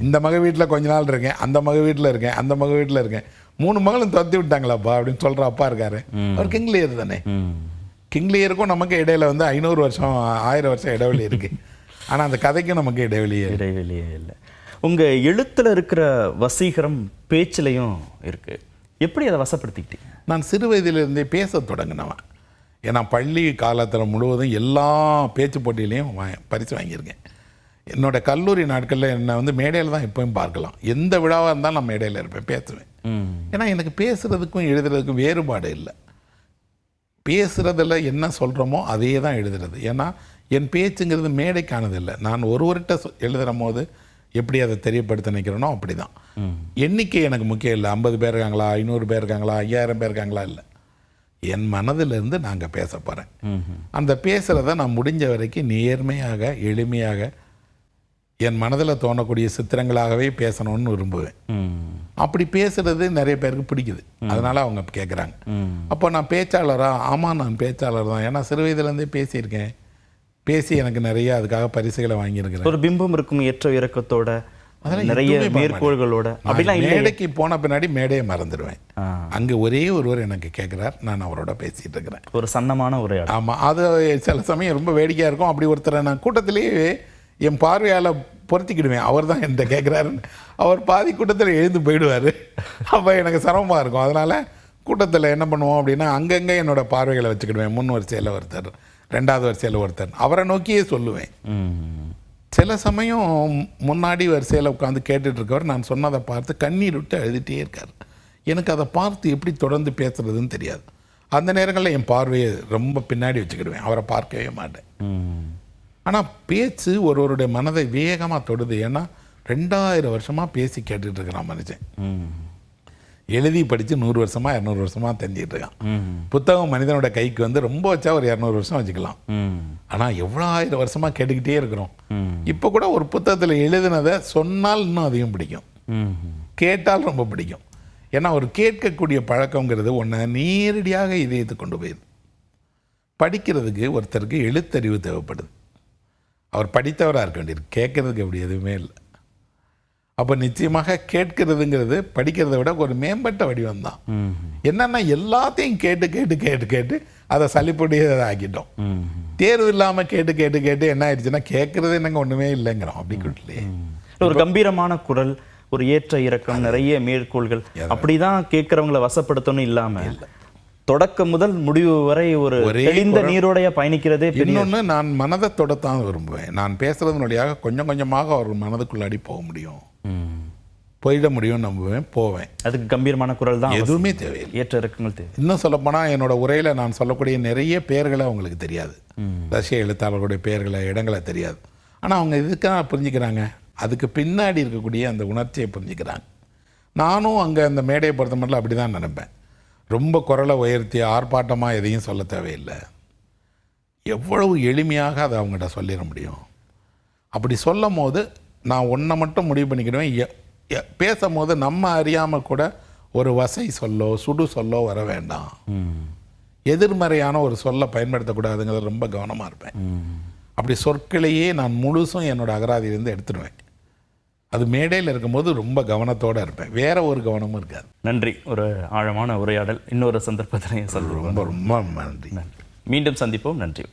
இந்த மக வீட்டில் கொஞ்ச நாள் இருக்கேன், அந்த மக வீட்டில் இருக்கேன், அந்த மக வீட்டில் இருக்கேன், 3 மகளும் துரத்தி விட்டாங்களாப்பா அப்படின்னு சொல்கிற அப்பா இருக்காரு. அவர் கிங் லியர் தானே. கிங் லியருக்கும் நமக்கு இடையில 500 வருஷம் 1000 வருஷம் இடைவெளி இருக்குது. ஆனால் அந்த கதைக்கும் நமக்கு இடைவெளியே இல்லை. உங்கள் எழுத்தில் இருக்கிற வசீகரம் பேச்சிலையும் இருக்குது. எப்படி அதை வசப்படுத்திக்கிட்டீங்க? நான் சிறு வயதிலிருந்தே பேச தொடங்கினவன். ஏன்னா பள்ளி காலத்தில் முழுவதும் எல்லா பேச்சு போட்டியிலையும் பரிசு வாங்கியிருக்கேன். என்னோட கல்லூரி நாட்களில் என்னை வந்து மேடையில் தான் எப்போயும் பார்க்கலாம். எந்த விழாவாக இருந்தாலும் நான் மேடையில் இருப்பேன், பேசுவேன். ஏன்னா எனக்கு பேசுகிறதுக்கும் எழுதுறதுக்கும் வேறுபாடு இல்லை. பேசுகிறதில் என்ன சொல்கிறோமோ அதே தான் எழுதுறது. ஏன்னா என் பேச்சுங்கிறது மேடைக்கானது இல்லை. நான் ஒருவர்கிட்ட எழுதுகிற போது எப்படி அதை தெரியப்படுத்த நினைக்கிறேனோ அப்படி தான். எண்ணிக்கை எனக்கு முக்கியம் இல்லை. 50 பேர் இருக்காங்களா, 500 பேர் இருக்காங்களா, 5000 பேர் இருக்காங்களா, இல்லை. என் மனதிலிருந்து நாங்கள் பேச போகிறேன். அந்த பேசுகிறத நான் முடிஞ்ச வரைக்கும் நேர்மையாக, எளிமையாக, என் மனதில் தோணக்கூடிய சித்திரங்களாகவே பேசணும்னு விரும்புவேன். அப்படி பேசுகிறது நிறைய பேருக்கு பிடிக்குது. அதனால் அவங்க கேட்குறாங்க. அப்போ நான் பேச்சாளரா? ஆமாம், நான் பேச்சாளர் தான். ஏன்னா சிறு வயதுலேருந்தே பேசியிருக்கேன். பேசி எனக்கு நிறைய அதுக்காக பரிசுகளை வாங்கியிருக்கிறேன். ஒரு பிம்பம் இருக்கும், ஏற்ற இறக்கத்தோட, நிறைய மேற்கோள்களோட. அப்படிலாம் மேடைக்கு போன பின்னாடி மேடையை மறந்துடுவேன். அங்கே ஒரே ஒருவர் எனக்கு கேட்குறார், நான் அவரோட பேசிகிட்டு இருக்கிறேன். ஒரு சன்னமான உரையாடல். ஆமாம், அது சில சமயம் ரொம்ப வேடிக்கையாக இருக்கும். அப்படி ஒருத்தரை நான் கூட்டத்திலேயே என் பார்வையால் பொருத்திக்கிடுவேன். அவர் தான் என்கிட்ட கேட்குறாருன்னு. அவர் பாதி கூட்டத்தில் எழுந்து போயிடுவார். அப்போ எனக்கு சிரமமாக இருக்கும். அதனால் கூட்டத்தில் என்ன பண்ணுவோம் அப்படின்னா, அங்கங்கே என்னோடய பார்வைகளை வச்சுக்கிடுவேன். முன் வரிசையில் ஒருத்தர், 2வது வரிசையில் ஒருத்தர், அவரை நோக்கியே சொல்லுவேன். சில சமயம் முன்னாடி வரிசையில் உட்காந்து கேட்டுட்ருக்கவர் நான் சொன்னதை பார்த்து கண்ணீர் விட்டு எழுதிட்டே இருக்கார். எனக்கு அதை பார்த்து எப்படி தொடர்ந்து பேசுகிறதுன்னு தெரியாது. அந்த நேரங்களில் என் பார்வையை ரொம்ப பின்னாடி வச்சுக்கிடுவேன், அவரை பார்க்கவே மாட்டேன். ஆனால் பேச்சு ஒருவருடைய மனதை வேகமாக தொடுது. ஏன்னா 2000 வருஷமாக பேசி கேட்டுட்டு இருக்கிறான் மனுஷன். எழுதி படித்து 100 வருஷமா 200 வருஷமாக தெரிஞ்சிட்டு இருக்கான். புத்தகம் மனிதனோட கைக்கு வந்து ரொம்ப வச்சா ஒரு 200 வருஷம் வச்சுக்கலாம். ஆனால் எவ்வளோ 1000 வருஷமாக கேட்டுக்கிட்டே இருக்கிறோம். இப்போ கூட ஒரு புத்தகத்தில் எழுதினதை சொன்னால் இன்னும் அதிகம் பிடிக்கும், கேட்டால் ரொம்ப பிடிக்கும். ஏன்னா ஒரு கேட்கக்கூடிய பழக்கங்கிறது ஒன்று நேரடியாக இதயத்தை கொண்டு போயிடுது. படிக்கிறதுக்கு ஒருத்தருக்கு எழுத்தறிவு தேவைப்படுது. அவர் படித்தவராக இருக்க வேண்டியிருக்கு, கேட்கறதுக்கு அப்படி எதுவுமே இல்லை. அப்போ நிச்சயமாக கேட்கறதுங்கிறது படிக்கிறத விட ஒரு மேம்பட்ட வடிவம் தான். என்னன்னா எல்லாத்தையும் கேட்டு கேட்டு கேட்டு கேட்டு அதை சளிப்பொடியை ஆக்கிட்டோம். தேர்வு இல்லாமல் கேட்டு கேட்டு கேட்டு என்ன ஆயிடுச்சுன்னா கேட்கறது என்னங்க ஒன்றுமே இல்லைங்கிறோம். அப்படி கூட்டலே ஒரு கம்பீரமான குரல், ஒரு ஏற்ற இறக்கம், நிறைய மேற்கோள்கள், அப்படிதான் கேட்கறவங்களை வசப்படுத்தணும் இல்லாம தொடக்கம் முதல் முடிவு வரை ஒரு தெளிந்த நீரோடைய பயணிக்கிறதே. இன்னொன்று, நான் மனதை தொடத்தான் விரும்புவேன். நான் பேசுறதன் வழியாக கொஞ்சம் கொஞ்சமாக அவர் மனதுக்குள்ளாடி போக முடியும், போயிட முடியும் நம்புவேன், போவேன். அதுக்கு கம்பீரமான குரல் தான், எதுவுமே தேவையில்லை, ஏற்ற இறக்கங்கள் தேவை. இன்னும் சொல்லப்போனால் என்னோட உரையில் நான் சொல்லக்கூடிய நிறைய பெயர்களை அவங்களுக்கு தெரியாது. ரஷ்ய எழுத்தாளர்களுடைய பெயர்களை, இடங்களை தெரியாது. ஆனால் அவங்க இதுக்காக புரிஞ்சுக்கிறாங்க, அதுக்கு பின்னாடி இருக்கக்கூடிய அந்த உணர்ச்சியை புரிஞ்சுக்கிறாங்க. நானும் அங்கே அந்த மேடையை பொறுத்த மட்டும் அப்படி தான் நினைப்பேன். ரொம்ப குரலை உயர்த்தி ஆர்ப்பாட்டமாக எதையும் சொல்ல தேவையில்லை. எவ்வளவு எளிமையாக அதை அவங்ககிட்ட சொல்லிட முடியும். அப்படி சொல்லும் போது நான் ஒன்றை மட்டும் முடிவு பண்ணிக்கிடுவேன், பேசும்போது நம்ம அறியாமல் கூட ஒரு வசை சொல்லோ சுடு சொல்லோ வர வேண்டாம், எதிர்மறையான ஒரு சொல்லை பயன்படுத்தக்கூடாதுங்கிறது ரொம்ப கவனமாக இருப்பேன். அப்படி சொற்களையே நான் முழுசும் என்னோட அகராதியிலேருந்து எடுத்துடுவேன். அது மேடையில் இருக்கும்போது ரொம்ப கவனத்தோடு இருப்பேன், வேற ஒரு கவனமும் இருக்காது. நன்றி, ஒரு ஆழமான உரையாடல். இன்னொரு சந்தர்ப்பத்திலையும் சொல்லுவோம். ரொம்ப ரொம்ப நன்றி. மீண்டும் சந்திப்போம். நன்றி.